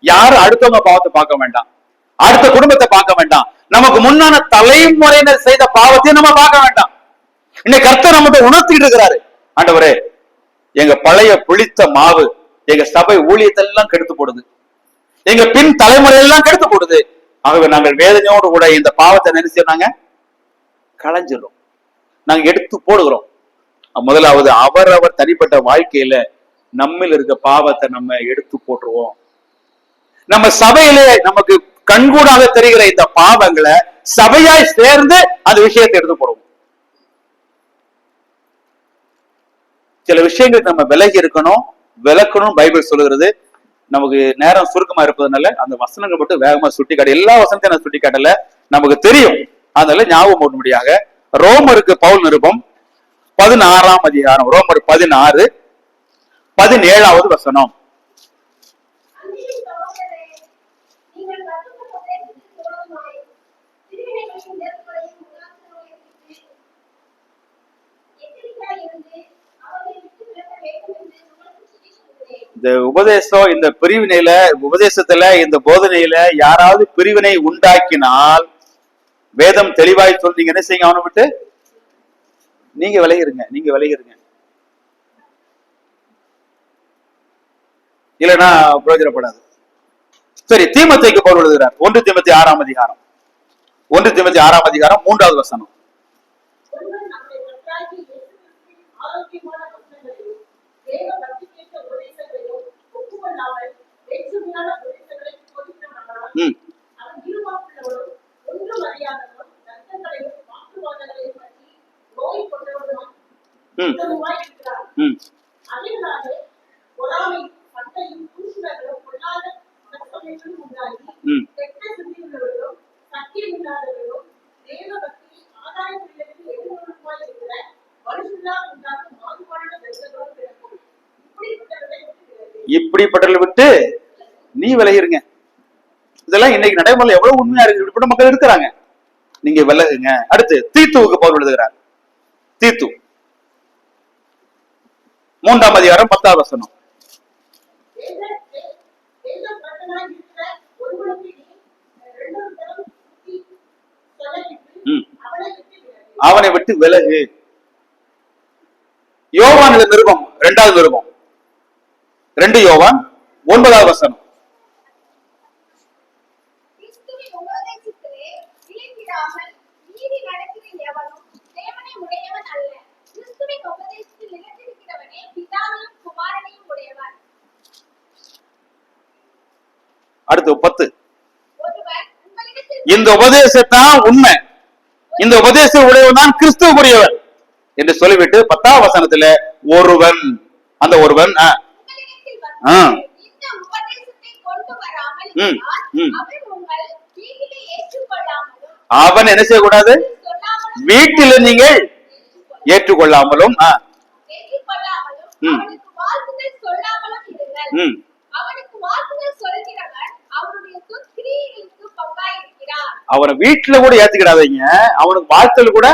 S1: யாரும் அடுத்தவங்க பாவத்தை பார்க்க வேண்டாம், அடுத்த குடும்பத்தை பார்க்க வேண்டாம், நமக்கு முன்னான தலைமுறையினர் செய்த பாவத்தையும் நம்ம பார்க்க வேண்டாம். இன்னைக்கு கர்த்தர் நம்மகிட்ட உணர்த்திட்டு இருக்கிறாரு, ஆண்டவரே எங்க பழைய புளித்த மாவு எங்க சபை ஊழியத்தெல்லாம் கெடுத்து போடுது, எங்க பின் தலைமுறையெல்லாம் கெடுத்து போடுது. ஆகவே நாங்கள் வேதனையோடு கூட இந்த பாவத்தை நினைச்சு நாங்க களைஞ்சிடும், நாங்க எடுத்து போடுகிறோம். முதலாவது அவரவர் தனிப்பட்ட வாழ்க்கையில நம்மில் இருக்க பாவத்தை நம்ம எடுத்து போட்டுருவோம். நம்ம சபையிலே நமக்கு கண்கூடாக தெரிகிற இந்த பாவங்களை சபையாய் சேர்ந்து அந்த விஷயத்தை எடுத்து போடுவோம். சில விஷயங்களுக்கு நம்ம விலகி இருக்கணும், விளக்கணும். பைபிள் சொல்லுகிறது. நமக்கு நேரம் சுருக்கமா இருப்பதுனால அந்த வசனங்கள் மட்டும் வேகமா சுட்டி காட்ட, எல்லா வசனத்தையும் நான் சுட்டி காட்டல, நமக்கு தெரியும். அதனால ஞாபகம் போடும்படியாக ரோமருக்கு பவுல் நிருபம் 16ஆம் அதிகாரம், ரோமர் 16 17வது வசனம். இந்த உபதேசம், இந்த பிரிவினையில, உபதேசத்துல, இந்த போதனையில யாராவது பிரிவினை உண்டாக்கினால் வேதம் தெளிவாய் சொல்றீங்க, என்ன செய்யுங்க? அவனை விட்டு நீங்க விலகிருங்க, நீங்க விலகிருங்க, இல்லைன்னா பிரயோஜனப்படாது. சரி, தீமோத்தேயுக்கு பவுல் எழுதுகிறார். 1 தீமோத்தேயு 6ஆம் அதிகாரம், 1 தீமோத்தேயு 6ஆம் அதிகாரம் 3வது வசனம். இப்படிப்பட்டவர்களை விட்டு நீ விலகிருங்க. இதெல்லாம் இன்னைக்கு நடைமுறையில் எவ்வளவு உண்மையா இருக்கு, இப்படி மக்கள் இருக்கிறாங்க. நீங்க விலகுங்க. அடுத்து தீத்துவுக்கு பவுல் எழுதுகிறார். தீத்து 3ஆம் அதிகாரம் 10வது வசனம். அவனை விட்டு விலகு. யோவான் நிருபம் 2வது நிருபம் 2 யோவான் 9வது வசனம். அடுத்து 10. இந்த உபதேசத்தான் உண்மை, இந்த உபதேச உடையவன் தான் கிறிஸ்துவுக்குரியவன் என்று சொல்லிவிட்டு 10ஆம் வசனத்துல ஒருவன், அந்த ஒருவன் அவன் என்ன செய்யக்கூடாது? வீட்டில் நீங்கள் ஏற்றுக்கொள்ளாமலும் அவனை வீட்டுல கூட ஏத்துக்கிடாதீங்க. அவனுக்கு வாழ்த்தல் கூட,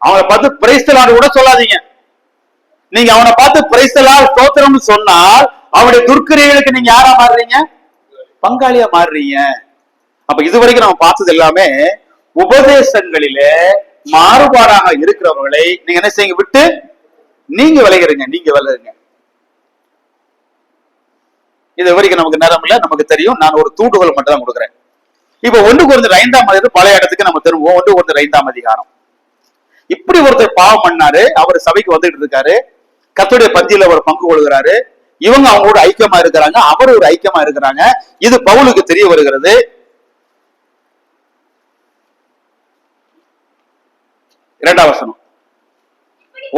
S1: அவனை பார்த்து பிரைஸ்தலான்னு கூட சொல்லாதீங்க. நீங்க அவனை பார்த்து பிரைஸ்தலால் ஸ்தோத்திரம் சொன்னால் அவனுடைய துர்க்கிரியைகளுக்கு நீங்க யாரா மாறுறீங்க? பங்காளியா மாறுறீங்க. அப்ப இதுவரைக்கும் நம்ம பார்த்தது எல்லாமே உபதேசங்களிலே மாறுபாடாக இருக்கிறவர்களை நீங்க என்ன செய்யுங்க? விட்டு நீங்க விலகிறீங்க, நீங்க விலகுங்க. இது வரைக்கும் நமக்கு நேரம் இல்ல, நமக்கு தெரியும். நான் ஒரு தூண்டுகோல் மட்டும் தான் கொடுக்குறேன். இப்ப 1 கொரிந்தியர் 5ஆம் அதிகாரம் பழைய இடத்துக்கு நம்ம திரும்புவோம். 1 கொரிந்தியர் 5ஆம் அதிகாரம். இப்படி ஒருத்தர் பாவம் பண்ணாரு, அவர் சபைக்கு வந்துட்டு இருக்காரு, கர்த்தருடைய பந்தியில ஒரு பங்கு கொள்கிறாரு, இவங்க அவங்களோட ஐக்கியமா இருக்கிறாங்க, அவர் ஒரு ஐக்கியமா இருக்கிறாங்க. இது பவுலுக்கு தெரிய வருகிறது. இரண்டாம் வசனம்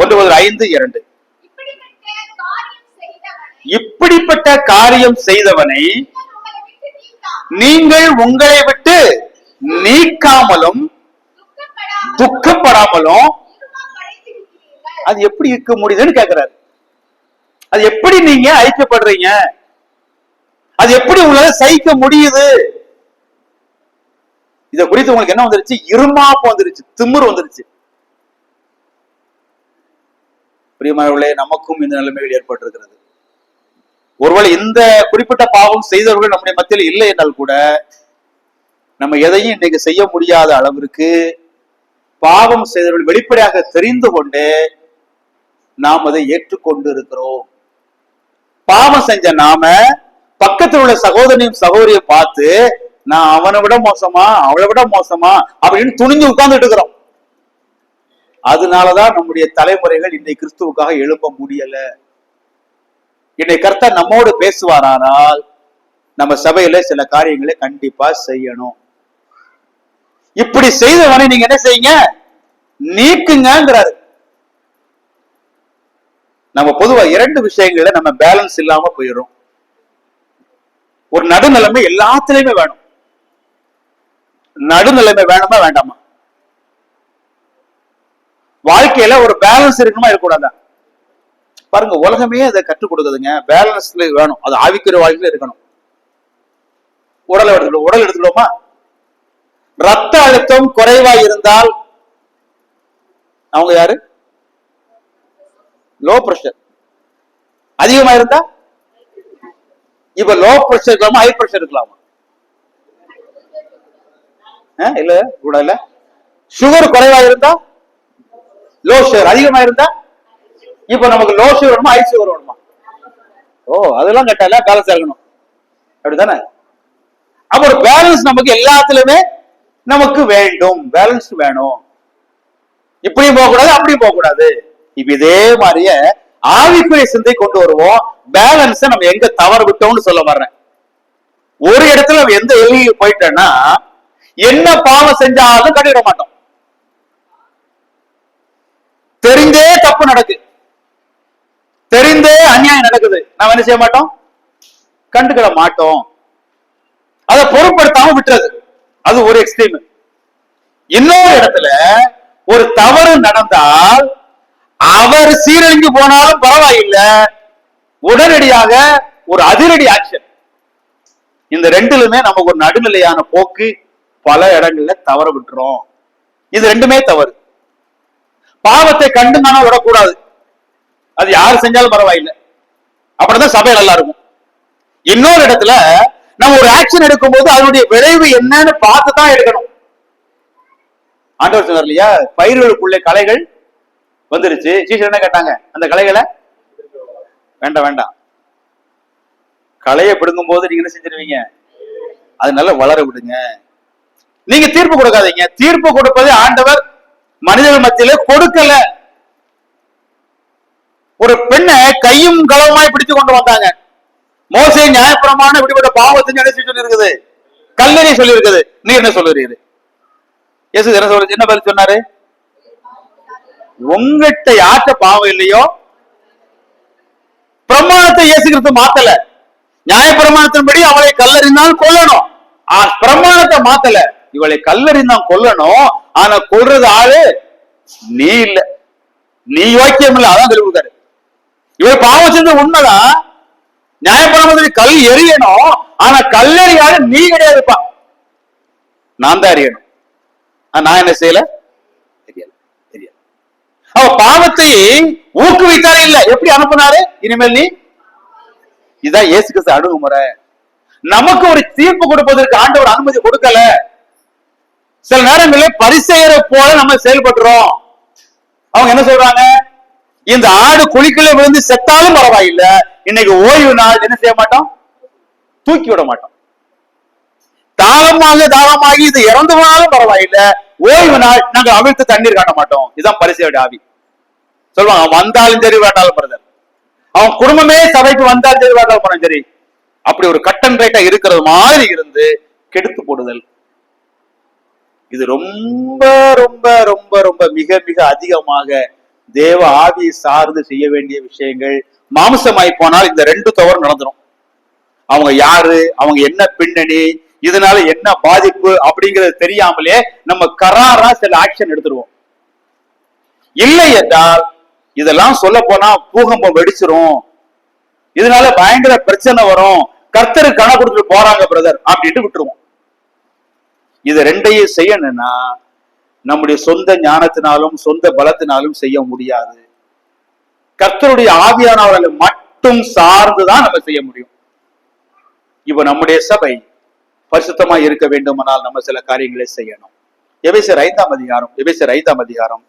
S1: 1 கொரிந்தியர் 5:2. இப்படிப்பட்ட காரியம் செய்தவனை நீங்கள் உங்களை விட்டு நீக்காமலும் துக்கப்படாமலும் அது எப்படி இருக்க முடியுதுன்னு கேட்கிறாரு. அது எப்படி நீங்க ஐக்கியப்படுறீங்க? அது எப்படி உங்களால சகிக்க முடியுது? இத குறித்து உங்களுக்கு என்ன வந்துருச்சு? இருமாப்பு வந்துருச்சு, திமிரு வந்துருச்சு. பிரியமானவர்களே, நமக்கும் இந்த நிலைமைகள் ஏற்பட்டிருக்கிறது. ஒருவேளை இந்த குறிப்பிட்ட பாவம் செய்தவர்கள் நம்முடைய மத்தியில் இல்லை என்றால் கூட நம்ம எதையும் இன்னைக்கு செய்ய முடியாத அளவிற்கு பாவம் செய்தவர்கள் வெளிப்படையாக தெரிந்து கொண்டு நாம் அதை ஏற்றுக்கொண்டு இருக்கிறோம். பாவம் செஞ்ச நாம பக்கத்தில் உள்ள சகோதரனையும் சகோதரியும் பார்த்து நான் அவனை விட மோசமா, அவளை விட மோசமா அப்படின்னு துணிஞ்சு உட்கார்ந்துட்டு இருக்கிறோம். அதனாலதான் நம்முடைய தலைமுறைகள் இன்னைக்கு கிறிஸ்துவுக்காக எழுப்ப முடியல. இன்னைக்கு கர்த்தர் நம்மோடு பேசுவாரானால் நம்ம சபையில சில காரியங்களை கண்டிப்பா செய்யணும். இப்படி செய்தவனை நீங்க என்ன செய்யுங்க? நீக்குங்கிறாரு. நம்ம பொதுவா 2 விஷயங்கள்ல நம்ம பேலன்ஸ் இல்லாம போயிடும். ஒரு நடுநிலைமை எல்லாத்திலையுமே வேணும். நடுநிலைமை வேணுமா வேண்டாமா? வாழ்க்கையில ஒரு பேலன்ஸ் இருக்கணுமா இருக்கக்கூடாதா? பாருங்க, உலகமே அதை கற்றுக் கொடுக்குதுங்க. பேலன்ஸ்ல வேணும், அது ஆவிக்குரிய வாழ்க்கையில இருக்கணும். உடல் எடுத்துக்கிட்டோமா, ரத்த அழுத்தம் குறைவா இருந்தால் அவங்க யாரு? Low pressure. அதிகமா இருந்தா இப்ப லோ பிரஷர் இருக்கலாமா, ஹை பிரஷர் இருக்கலாமா? இல்ல கூட இல்ல. சுகர் குறைவா இருந்தா லோ சுகர், அதிகமா இருந்தா இப்ப நமக்கு லோ சுகர் வேணுமா, ஹை சுகர் வேணுமா? ஓ, அதெல்லாம் கட்டால பேலன்ஸ் இருக்கணும், அப்படித்தானே? அப்ப ஒரு பேலன்ஸ் நமக்கு எல்லாத்துலயுமே நமக்கு வேண்டும், பேலன்ஸ் வேணும். இப்படியும் போக கூடாது, அப்படியும் போக கூடாது. இப்ப இதே மாதிரியே ஆவிக்குரிய சிந்தை கொண்டு வருவோம். பேலன்ஸ் நம்ம எங்க தவறு விட்டோம்னு சொல்ல வர்றேன். ஒரு இடத்துல நம்ம எந்த எல்லைக்கு போயிட்டோம்னா, என்ன பாவம் செஞ்சாலும் கண்டுக்கிட மாட்டோம். தெரிந்தே தப்பு நடக்குது, தெரிந்தே அநியாயம் நடக்குது, நாம என்ன செய்ய மாட்டோம்? கண்டுக்கிட மாட்டோம். அதை பொருட்படுத்தாம விட்டுறது, அது ஒரு எக்ஸ்ட்ரீம். இன்னொரு இடத்துல ஒரு தவறு நடந்தால் அவர் சீரழிஞ்சு போனாலும் பரவாயில்லை, உடனடியாக ஒரு அதிரடி ஆக்ஷன். இந்த ரெண்டுலுமே நமக்கு ஒரு நடுநிலையான போக்கு பல இடங்கள்ல தவற விட்டுறோம். இது ரெண்டுமே தவறு. பாவத்தை கண்டு நாம விடக்கூடாது, அது யாரு செஞ்சாலும் பரவாயில்லை, அப்படிதான் சபை நல்லா இருக்கும். இன்னொரு இடத்துல நம்ம ஒரு ஆக்ஷன் எடுக்கும் போது அதனுடைய விளைவு என்னன்னு பார்த்து தான் எடுக்கணும். ஆண்டவர் சொன்னார் இல்லையா, பயிர்களுக்குள்ளே களைகள் வந்துருச்சு, சீசர் என்ன கேட்டாங்க? அந்த களைகளை வேண்டாம் வேண்டாம், களையை பிடுங்கும் போது நீங்க என்ன செஞ்சிருவீங்க? அது நல்லா வளர விடுங்க. நீங்க தீர்ப்பு கொடுக்காதீங்க. தீர்ப்பு கொடுப்பது ஆண்டவர் மனிதர்கள் மத்தியில கொடுக்கல. ஒரு பெண்ணை கையும் களவுமாய் பிடிச்சு கொண்டு வந்தாங்க. மோசே நியாயப்பிரமாணம் இப்படிப்பட்ட பாவத்தை சொல்லி இருக்குது, கல்லறி சொல்லி இருக்குது. நீ என்ன சொல்லுறீரு? இயேசு என்ன சொல்ற, என்ன பதில் சொன்னாரு? உங்ககிட்ட யார்கிட்ட பாவம் இல்லையோ, பிரமாணத்தை இயேசு கிறிஸ்து மாத்தல. நியாயப்பிரமாணத்தின்படி அவளை கல்லறிந்தால் கொல்லணும், பிரமாணத்தை மாத்தல. இவளை கல்லறிந்தான் கொல்லணும், ஆனா கொல்றது ஆளு நீ இல்ல, நீ யோக்கியம் இல்ல, அதான் சொல்லிருக்காரு. இவள் பாவம் செஞ்ச உண்மைதான், நியாயப்பிரமாணத்தில் கல் எரியணும், ஆனா கல்லறியாரு நீ கிடையாதுப்பா, நான் தான் அறியணும். நான் என்ன செய்யல? தெரியல. அவ பாவத்தை ஊக்குவித்தாரே இல்ல, எப்படி அனுப்புனாரு? இனிமேல் நீ, இதான் இயேசு கிறிஸ்து அணுகுமுறை. நமக்கு ஒரு தீர்ப்பு கொடுப்பதற்கு ஆண்டவர் அனுமதி கொடுக்கல. சில நேரங்களில் பரிசேயரை போல நம்ம செயல்படுறோம். அவங்க என்ன சொல்றாங்க? இந்த ஆடு குழிக்குள்ள விழுந்து செத்தாலும் பரவாயில்லை, இன்னைக்கு ஓய்வு நாள், என்ன செய்ய மாட்டோம்? தூக்கி விட மாட்டோம். தாகமாகி இது இறந்து போனாலும் பரவாயில்லை, ஓய்வு நாள் நாங்க அவிழ்த்து தண்ணீர் காட்ட மாட்டோம். இதுதான் பரிசேயோட ஆவி. சொல்லுவாங்க, அவன் வந்தாலும் சரி வேண்டாலும் பிரதர், அவன் குடும்பமே சபைக்கு வந்தாலும் சரி வேண்டாலும் சரி, அப்படி ஒரு கட்டன் ரேட்டா இருக்கிறது மாதிரி இருந்து கெடுத்து போடுதல், இது ரொம்ப ரொம்ப ரொம்ப ரொம்ப மிக மிக அதிகமாக தேவ ஆவியை சார்ந்து செய்ய வேண்டிய விஷயங்கள். மாம்சமாய் போனால் இந்த ரெண்டு தவறு நடந்துடும். அவங்க யாரு, அவங்க என்ன பின்னணி, இதனால என்ன பாதிப்பு அப்படிங்கிறது தெரியாமலே நம்ம கராரா சில ஆக்ஷன் எடுத்துருவோம். இல்லை என்றால் இதெல்லாம் சொல்ல போனா பூகம்பம் வெடிச்சிரும், இதனால பயங்கர பிரச்சனை வரும், கர்த்தருக்கு கணக்கு கொடுத்துட்டு போறாங்க பிரதர் அப்படின்ட்டு விட்டுருவோம். இது ரெண்டையும் செய்யணும்னா நம்முடைய சொந்த ஞானத்தினாலும் சொந்த பலத்தினாலும் செய்ய முடியாது. கர்த்தருடைய ஆவியானவர்களை மட்டும் சார்ந்துதான் நம்ம செய்ய முடியும். இப்ப நம்முடைய சபை பரிசுத்தமா இருக்க வேண்டுமானால் நம்ம சில காரியங்களை செய்யணும். எபேசியர் 5 அதிகாரம்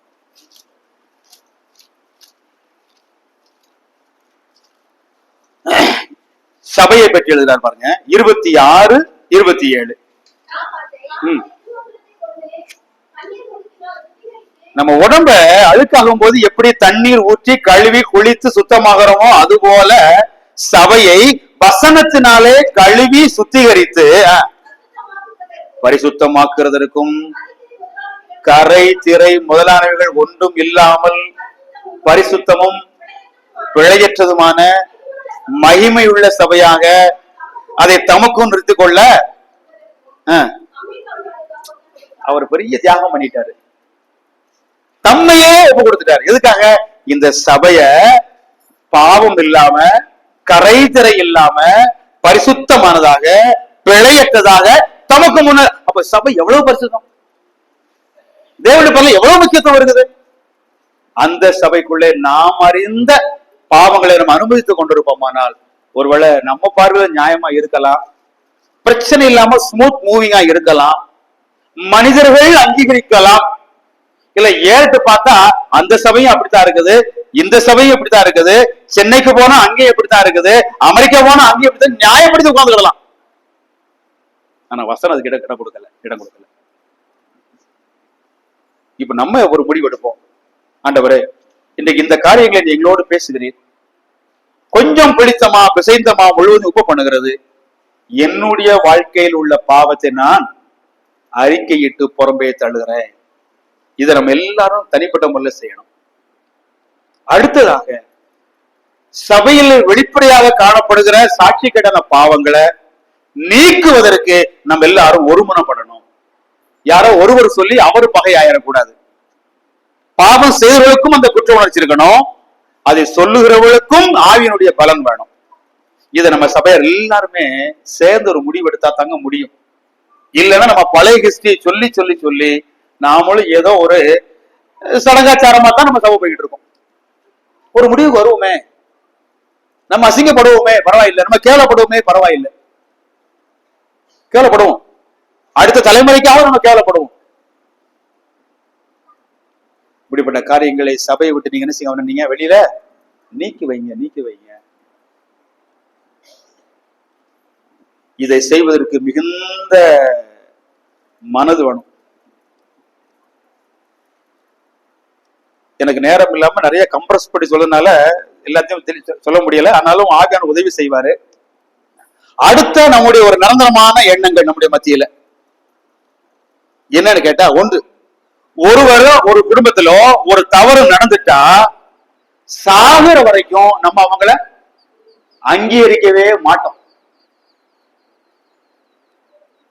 S1: சபையை பற்றி எழுதுறார் பாருங்க, 26, 27. நம்ம உடம்ப அழுக்காகும் போது எப்படி தண்ணீர் ஊற்றி கழுவி குளித்து சுத்தமாகிறோமோ, அதுபோல சபையை வசனத்தினாலே கழுவி சுத்திகரித்து பரிசுத்தமாக்குறதற்கும் கரை திரை முதலானவைகள் ஒன்றும் இல்லாமல் பரிசுத்தமும் பிழையற்றதுமான மகிமையுள்ள சபையாக அதை தமக்கும் நிறுத்திக் கொள்ள அவர் பெரிய தியாகம் பண்ணிட்டாரு. தம்மையே ஒப்பு கொடுத்துட்டாரு. எதுக்காக? இந்த சபைய பாவம் இல்லாம, கரைதிரை இல்லாம, பரிசுத்தமானதாக, பிழையற்றதாக தமக்கு முன்ன. அப்ப சபை எவ்வளவு பரிசுத்தம், தேவனுடைய பரல எவ்வளவு முக்கியத்துவம் இருக்குது. அந்த சபைக்குள்ளே நாம் அறிந்த பாவங்களை நம்ம அனுமதித்துக் கொண்டிருப்போமானால் ஒருவேளை நம்ம பார்வையில நியாயமா இருக்கலாம், பிரச்சனை இல்லாம ஸ்மூத் மூவிங்கா இருக்கலாம், மனிதர்கள் அங்கீகரிக்கலாம். இல்ல ஏறிட்டு பார்த்தா அந்த சபையும் அப்படித்தான் இருக்குது, இந்த சபையும் இப்படித்தான் இருக்குது, சென்னைக்கு போனா அங்கேயும் இப்படித்தான் இருக்குது, அமெரிக்கா போனா அங்கேயும் இப்படித்தான் நியாயப்படுத்தி உட்கார்ந்துக்கலாம். ஆனா வசனம் அதுக்கு இடம் கொடுக்கல. இப்ப நம்ம ஒரு முடிவு எடுப்போம். ஆண்டவரே, இன்னைக்கு இந்த காரியங்களை எங்களோடு பேசுகிறீர், கொஞ்சம் பிடித்தமா பிசைந்தமா முழுவதும் உப்பு பண்ணுகிறது. என்னுடைய வாழ்க்கையில் உள்ள பாவத்தை நான் அறிக்கையிட்டு புறம்பே தள்ளுகிறேன். இதை நம்ம எல்லாரும் தனிப்பட்ட முறையில் செய்யணும். அடுத்ததாக சபையில் வெளிப்படையாக காணப்படுகிற சாட்சி கெடான பாவங்களை நீக்குவதற்கு நம்ம எல்லாரும் ஒருமனப்படணும். யாரோ ஒருவர் சொல்லி அவரு பகை ஆயிடக்கூடாது. பாவம் செய்கிறவர்களுக்கும் அந்த குற்ற உணர்ச்சி இருக்கணும், அதை சொல்லுகிறவர்களுக்கும் ஆவியினுடைய பலன் வேணும். இதை நம்ம சபையர் எல்லாருமே சேர்ந்து ஒரு முடிவு எடுத்தா தாங்க முடியும். இல்லைன்னா நம்ம பழைய ஹிஸ்டரியை சொல்லி சொல்லி சொல்லி நாமளும் ஏதோ ஒரு சடங்காச்சாரமா தான் நம்ம சபை போய்கிட்டு இருக்கோம். ஒரு முடிவுக்கு வருவோமே, நம்ம அசிங்கப்படுவோமே பரவாயில்லை, நம்ம கேவலப்படுவோமே பரவாயில்லை, கேவலப்படுவோம், அடுத்த தலைமுறைக்காக நம்ம கேவலப்படுவோம். இப்படிப்பட்ட காரியங்களை சபையை விட்டு நீங்க என்ன செய்ய, நீங்க வெளியில நீக்கி வைங்க. இதை செய்வதற்கு மிகுந்த மனது வேணும். எனக்கு நேரம் இல்லாம நிறைய கம்ப்ரஸ் பண்ணி சொல்லனால எல்லாத்தையும் சொல்ல முடியல. ஆனாலும் ஆவியான உதவி செய்வாரு. அடுத்த நம்முடைய ஒரு நிரந்தரமான எண்ணங்கள் நம்முடைய மத்தியில என்னன்னு கேட்டா, ஒருவர் ஒரு குடும்பத்திலோ ஒரு தவறு நடந்துட்டா சாகுற வரைக்கும் நம்ம அவங்கள அங்கீகரிக்கவே மாட்டோம்.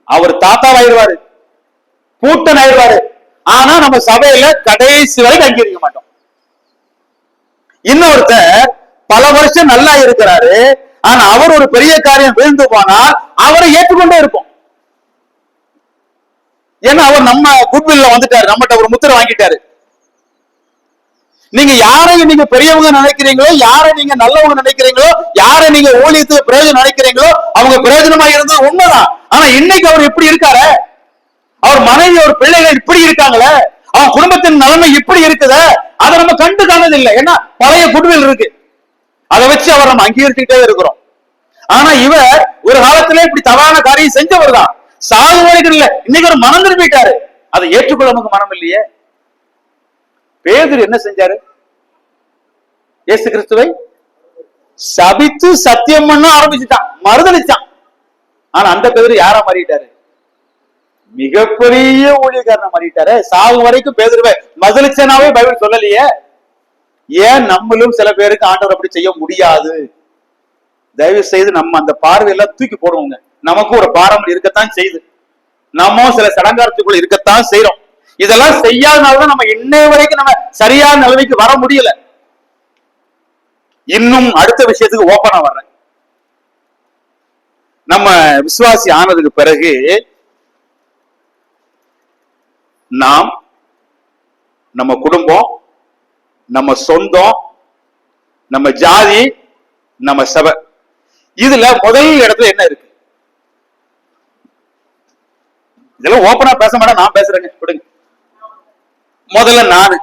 S1: அவர் தாத்தாவாயிருவாரு, பூட்டன் ஆயிடுவாரு, ஆனா நம்ம சபையில கடைசி வரைக்கும் அங்கீகரிக்க மாட்டோம். இன்னொருத்தர் பல வருஷம் நல்லா இருக்கிறாரு, ஆனா அவர் ஒரு பெரிய காரியம் விழுந்து போனால் அவரை ஏற்றுக்கொண்டே இருப்போம். ஏன்னா அவர் நம்ம குட்வில்ல வந்துட்டாரு, நம்மகிட்ட ஒரு முத்திரை வாங்கிட்டாரு. நீங்க யாரையும் நீங்க பெரியவங்க நினைக்கிறீங்களோ, யாரை நீங்க நல்லவங்க நினைக்கிறீங்களோ, யாரை நீங்க ஊழியத்துக்கு பிரயோஜனம் நினைக்கிறீங்களோ அவங்க பிரயோஜனமா இருந்தது உண்மைதான். ஆனா இன்னைக்கு அவர் இப்படி இருக்காரு, அவர் மனைவி ஒரு பிள்ளைகள் இப்படி இருக்காங்களே, அவன் குடும்பத்தின் நிலைமை இப்படி இருக்குது, அதை நம்ம கண்டு காணது இல்லை. ஏன்னா பழைய குட்வில் இருக்கு, அதை வச்சு அவர் நம்ம அங்கீகரிச்சுக்கிட்டே இருக்கிறோம். ஆனா இவர் ஒரு காலத்திலே இப்படி தவறான காரியம் செஞ்சவர் தான், சாகு வரைக்கும் இல்ல, இன்னைக்கு ஒரு மனம் திரும்பிட்டாரு. அதை ஏற்றுக்கொள்ள நமக்கு மனம் இல்லையே. பேதுரு என்ன செஞ்சாரு? இயேசு கிறிஸ்துவை சபித்து சத்தியம் பண்ண ஆரம்பிச்சுட்டான், மறுதளிச்சான். ஆனா அந்த பேதுரு யாரா மாறிட்டாரு? மிகப்பெரிய ஊழியக்காரனா மாறிட்டாரு. சாகு வரைக்கும் பேதுருவை மறுதளிச்சனாவே பைபிள் சொல்லலையே. ஏன் நம்மளும் சில பேருக்கு ஆண்டவர் அப்படி செய்ய முடியாது? தயவு செய்து நம்ம அந்த பார்வையெல்லாம் தூக்கி போடுவோங்க. நமக்கும் ஒரு பாரம்பரியம் இருக்கத்தான் செய்யுது, நம்ம சில சடங்காரத்துக்குள்ள இருக்கத்தான் செய்யறோம். இதெல்லாம் செய்யாதனாலதான் நம்ம இன்னைய வரைக்கும் நம்ம சரியான நிலைமைக்கு வர முடியல. இன்னும் அடுத்த விஷயத்துக்கு ஓப்பனா வர்றேன். நம்ம விசுவாசி ஆனதுக்கு பிறகு நாம், நம்ம குடும்பம், நம்ம சொந்தம், நம்ம ஜாதி, நம்ம சபை, இதுல முதல் இடத்துல என்ன இருக்கு? இதெல்லாம் ஓப்பனா பேச மாட்டேன், நான் பேசுறேங்க, கொடுங்க. முதல்ல நானு,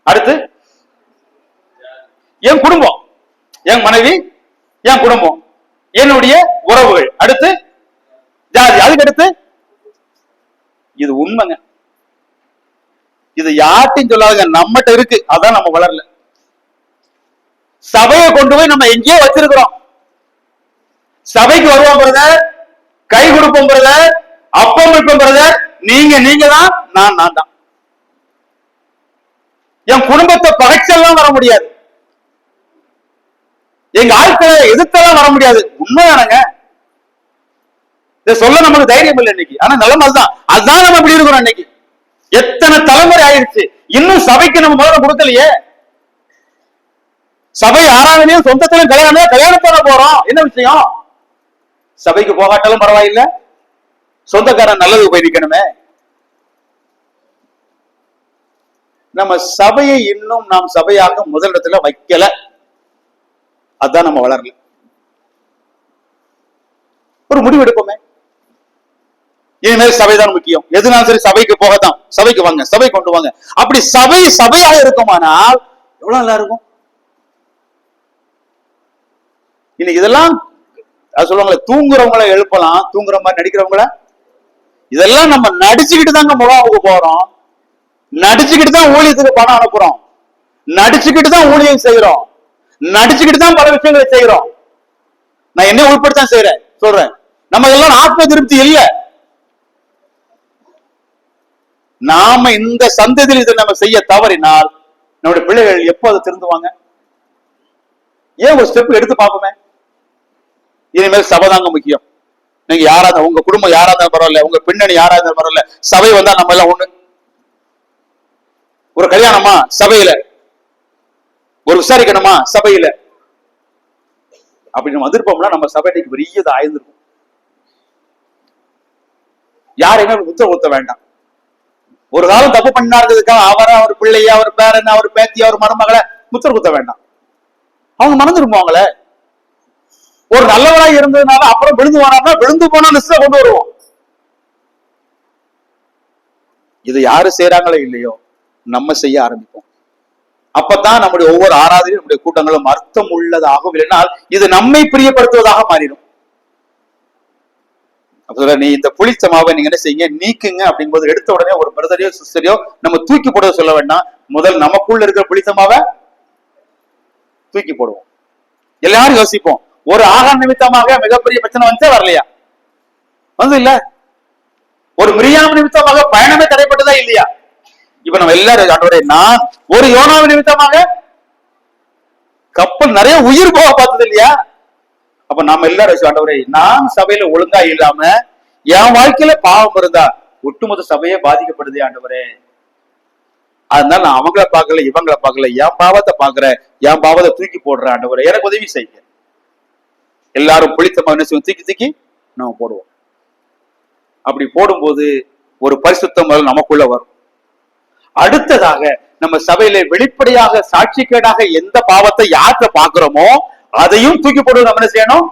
S1: அடுத்து என் குடும்பம், என் மனைவி, என் குடும்பம், என்னுடைய உறவுகள், அடுத்து ஜாதி, அதுக்கு அடுத்து இது உண்மைங்க. இது யார்ட்டையும் சொல்லாதுங்க, நம்மகிட்ட இருக்கு, அதான் நம்ம வளரல. சபையை கொண்டு போய் நம்ம எங்கேயோ வச்சிருக்கிறோம். சபைக்கு வருவோம் பிரதர், கை கொடுப்போம் பிரதர், அப்பம் வைப்போம் பிரதர், நீங்க தான், நான் தான். என் குடும்பத்தை பகைச்செல்லாம் வர முடியாது, எங்க ஆட்களை எதிர்த்தெல்லாம் வர முடியாது. உண்மையானங்க, இதை சொல்ல நமக்கு தைரியம் இல்லை இன்னைக்கு. ஆனா நிலைமை அதுதான் நம்ம இப்படி இருக்கிறோம். இன்னைக்கு எத்தனை தலைமுறை ஆயிடுச்சு, இன்னும் சபைக்கு நம்ம முதல்ல கொடுக்கலையே. சபை ஆராதனையும் சொந்தத்திலும் கல்யாணத்தோட போறோம். என்ன விஷயம்? சபைக்கு போகாட்டாலும் பரவாயில்ல, சொந்தக்காரன் நல்லது போய் நிக்கணுமே. நம்ம சபையை இன்னும் நாம் சபையாக முதலிடத்துல வைக்கல. அதான் நம்ம வளரல. ஒரு முடிவு எடுப்போமே, இனிமேல் சபைதான் முக்கியம். எதுனாலும் சரி சபைக்கு போகத்தான், சபைக்கு வாங்க, சபை கொண்டு வாங்க. அப்படி சபை சபையாக இருக்குமானால் எவ்வளவு நல்லா இருக்கும். இன்னைக்கு இதெல்லாம் சொல்லுவாங்களே, தூங்குறவங்களை எழுப்பலாம், தூங்குற மாதிரி நடிக்கிறவங்கள, இதெல்லாம் நம்ம நடிச்சுக்கிட்டு தாங்க முகாமுக்கு போறோம், நடிச்சுக்கிட்டு தான் ஊழியத்துக்கு பணம் அனுப்புறோம், நடிச்சுக்கிட்டு தான் ஊழியம் செய்யறோம், நடிச்சுக்கிட்டு தான் பல விஷயங்களை செய்யறோம். நான் என்ன உட்படுத்தான் செய்யறேன் சொல்றேன். நம்ம எல்லாம் ஆத்ம திருப்தி இல்ல. நாம இந்த சந்ததியில் இதை நம்ம செய்ய தவறினால் நம்முடைய பிள்ளைகள் எப்போ அதை திருந்துவாங்க? ஏன் ஒரு ஸ்டெப் எடுத்து பார்ப்போமே. இனிமேல் சபைதாங்க முக்கியம். நீங்க யாரா, உங்க குடும்பம் யாரா இருந்தாலும் பரவாயில்ல, உங்க பின்னணி யாரா இருந்தாலும் பரவாயில்ல, சபை வந்தா நம்ம எல்லாம் ஒண்ணு. ஒரு கல்யாணமா சபையில, ஒரு விசாரிக்கணுமா சபையில, அப்படி நம்ம வந்திருப்போம்னா நம்ம சபைக்கு பெரியது ஆயிருந்திருக்கும். யாரையுமே உத்தரவு ஊத்த வேண்டாம். ஒரு காலம் தப்பு பண்ணாருக்காக அவரை, அவர் பிள்ளைய, அவர் பேரன், அவர் பேத்தி, அவர் மருமகளை முத்திர குத்த வேண்டாம். அவங்க மறந்துருப்பாங்களே. ஒரு நல்லவராக இருந்ததுனால அப்புறம் விழுந்து போனா, விழுந்து போனா லிஸ்ட்ல கொண்டு வருவோம். இது யாரு செய்யறாங்களோ இல்லையோ நம்ம செய்ய ஆரம்பிப்போம். அப்பதான் நம்முடைய ஒவ்வொரு ஆராதனையும் நம்முடைய கூட்டங்களும் அர்த்தம் உள்ளதாகவும், இல்லைனால் இது நம்மை பிரியப்படுத்துவதாக மாறிடும். அப்ப நீ இந்த புளிச்சமாவை நீங்க என்ன செய்யுங்க, நீக்குங்க அப்படிங்கும்போது எடுத்த உடனே ஒரு பிரதரையோ சிஸ்டரையோ நம்ம தூக்கி போட சொல்ல வேண்டாம். முதல் நமக்குள்ள இருக்கிற புளிச்சமாவை தூக்கி போடுவோம். எல்லாரும் யோசிப்போம், ஒரு ஆகார நிமித்தமாக மிகப்பெரிய பிரச்சனை வந்துச்சா வரலையா? வந்து இல்ல. ஒரு மிரியாம் நிமித்தமாக பயணமே தடைப்பட்டதா இல்லையா? இப்ப நம்ம எல்லாரும் ஆண்டவரே, நான் ஒரு யோனாவு நிமித்தமாக கப்பல் நிறைய உயிர் போக பார்த்தது இல்லையா? அப்ப நம்ம எல்லாரும் ஆண்டவரே, நான் சபையில ஒழுங்கா இல்லாம என் வாழ்க்கையில பாவம் இருந்தா ஒட்டுமொத்த சபையே பாதிக்கப்படுதே ஆண்டவரே. அதனால நான் அவங்கள பார்க்கல, இவங்களை பார்க்கல, என் பாவத்தை பார்க்கிறேன், என் பாவத்தை தூக்கி போடுறேன் ஆண்டவரே, எனக்கு உதவி செய்யுங்க. எல்லாரும் புளித்தமா என்ன செய்வோம், தூக்கி தூக்கி நம்ம போடுவோம். அப்படி போடும்போது ஒரு பரிசுத்தம் நமக்குள்ள வரும். அடுத்ததாக நம்ம சபையில வெளிப்படையாக சாட்சிக்கேடாக எந்த பாவத்தை யார்கிட்ட பாக்குறோமோ அதையும் தூக்கி போடுவது நம்ம என்ன செய்யணும்,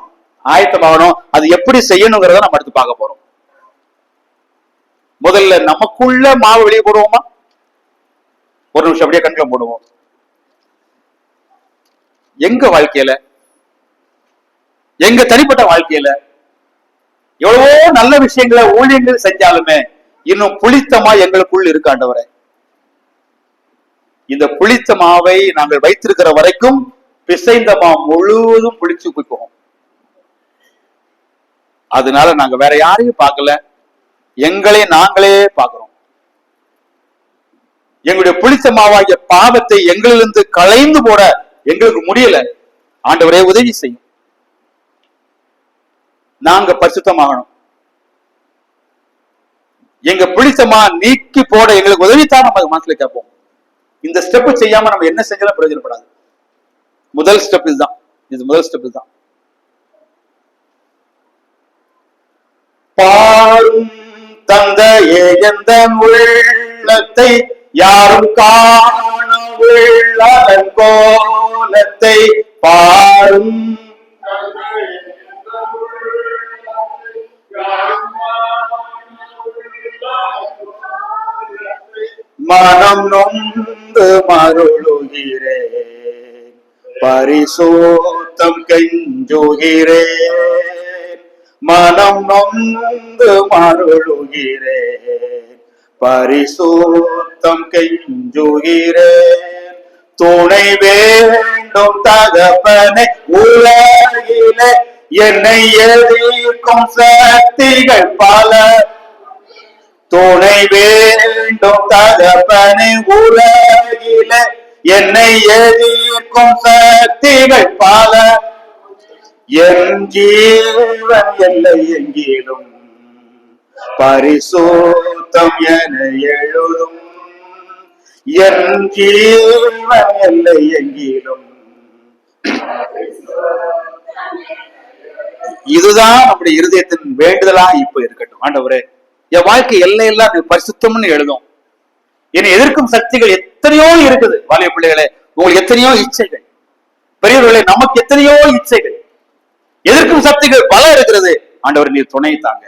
S1: ஆயத்தமாகணும். அது எப்படி செய்யணுங்கிறத நம்ம அடுத்து பார்க்க போறோம். முதல்ல நமக்குள்ள மாவு வெளியே போடுவோமா? ஒரு நிமிஷம் அப்படியே கண்களை போடுவோம். எங்க வாழ்க்கையில, எங்க தனிப்பட்ட வாழ்க்கையில எவ்வளவோ நல்ல விஷயங்களை ஊழியங்கள் செஞ்சாலுமே இன்னும் புளித்தமா எங்களுக்குள் இருக்காண்டவரை. இந்த புளித்த மாவை நாங்கள் வைத்திருக்கிற வரைக்கும் பிசைந்த மா முழுவதும் புளிச்சு போகும். அதனால நாங்க வேற யாரையும் பார்க்கல, எங்களை நாங்களே பார்க்கிறோம். எங்களுடைய புளித்த மாவாகிய பாவத்தை எங்களிலிருந்து களைந்து போட எங்களுக்கு முடியல. ஆண்டவரே உதவி செய்யும். நாங்க பரிசுத்தமாகணும். எங்க புளித்தமா நீக்கி போட எங்களுக்கு உதவித்தான் நம்ம மனசுல கேட்போம். இந்த ஸ்டெப் செய்யாம நம்ம என்ன செஞ்சாலும் பிரயோஜனப்படாது. முதல் ஸ்டெப் இதுதான். இது முதல் ஸ்டெப் இதுதான். பாரும் தந்தையே எந்த உள்ளத்தை யாரும் காணவில்லை கோலத்தை பாரும் மனம் நொந்து மருளுகிறேன், பரிசுத்தம் கெஞ்சுகிறேன். மனம் நொந்து மருளுகிறேன், பரிசுத்தம் கெஞ்சுகிறேன். துணை வேண்டும் தகப்பனை உலகிலே, என்னை எதிர்க்கும் சக்திகள் பல. துணை வேண்டும் தகப்பனை உலகிலே, என்னை எதிர்க்கும் சக்திகள் பல. என் ஜீவன் எல்லை எங்கிலும் பரிசுத்தம் என எழுதும். என் ஜீவன் எல்லை எங்கிலும். இதுதான் நம்முடைய இருதயத்தின் வேண்டுதலா இப்ப இருக்கட்டும். ஆண்டவரே, என் வாழ்க்கை எல்லையெல்லாம் பரிசுத்தம்னு எழுதும். என்னை எதிர்க்கும் சக்திகள் எத்தனையோ இருக்குது. வாலிய பிள்ளைகளே, உங்களுக்கு எத்தனையோ இச்சைகள், பெரியவர்களே நமக்கு எத்தனையோ இச்சைகள், எதிர்க்கும் சக்திகள் பல இருக்கிறது. ஆண்டவர் நீர் துணை தாங்க.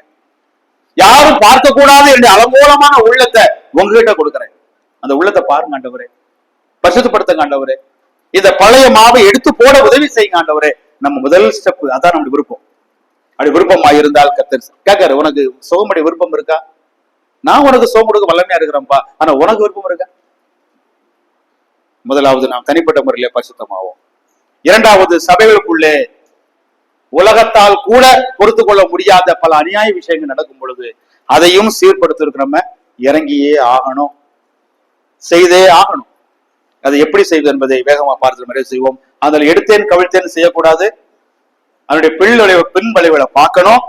S1: யாரும் பார்க்க கூடாது என்ற அலங்கோலமான உள்ளத்தை உங்ககிட்ட கொடுக்கிறேன். அந்த உள்ளத்தை பாருங்க ஆண்டவரே, பரிசுத்தப்படுத்துங்க ஆண்டவரே. இந்த பழைய மாவை எடுத்து போட உதவி செய்யுங்க ஆண்டவரே. நம்ம முதல் ஸ்டெப் அதான் நம்முடைய விருப்பம். அப்படி விருப்பமா இருந்தால் கர்த்தர் கேட்காரு, உனக்கு சுகமுடைய விருப்பம் இருக்கா? நான் உனக்கு சுகம் கொடுக்க வல்லமையா இருக்கிறேன்ப்பா, ஆனா உனக்கு விருப்பம் இருக்கா? முதலாவது நாம் தனிப்பட்ட முறையில பரிசுத்தமாவோம். இரண்டாவது, சபைகளுக்குள்ளே உலகத்தால் கூட பொறுத்து கொள்ள முடியாத பல அநியாய விஷயங்கள் நடக்கும் பொழுது அதையும் சீர்படுத்துறதுக்கு நம்ம இறங்கியே ஆகணும், செய்தே ஆகணும். அதை எப்படி செய்வது என்பதை வேகமா பார்த்து மாதிரி செய்வோம். அதில் எடுத்தேன் கவிழ்த்தேன் செய்யக்கூடாது. அதனுடைய பின் விளைவுகளை பார்க்கணும்.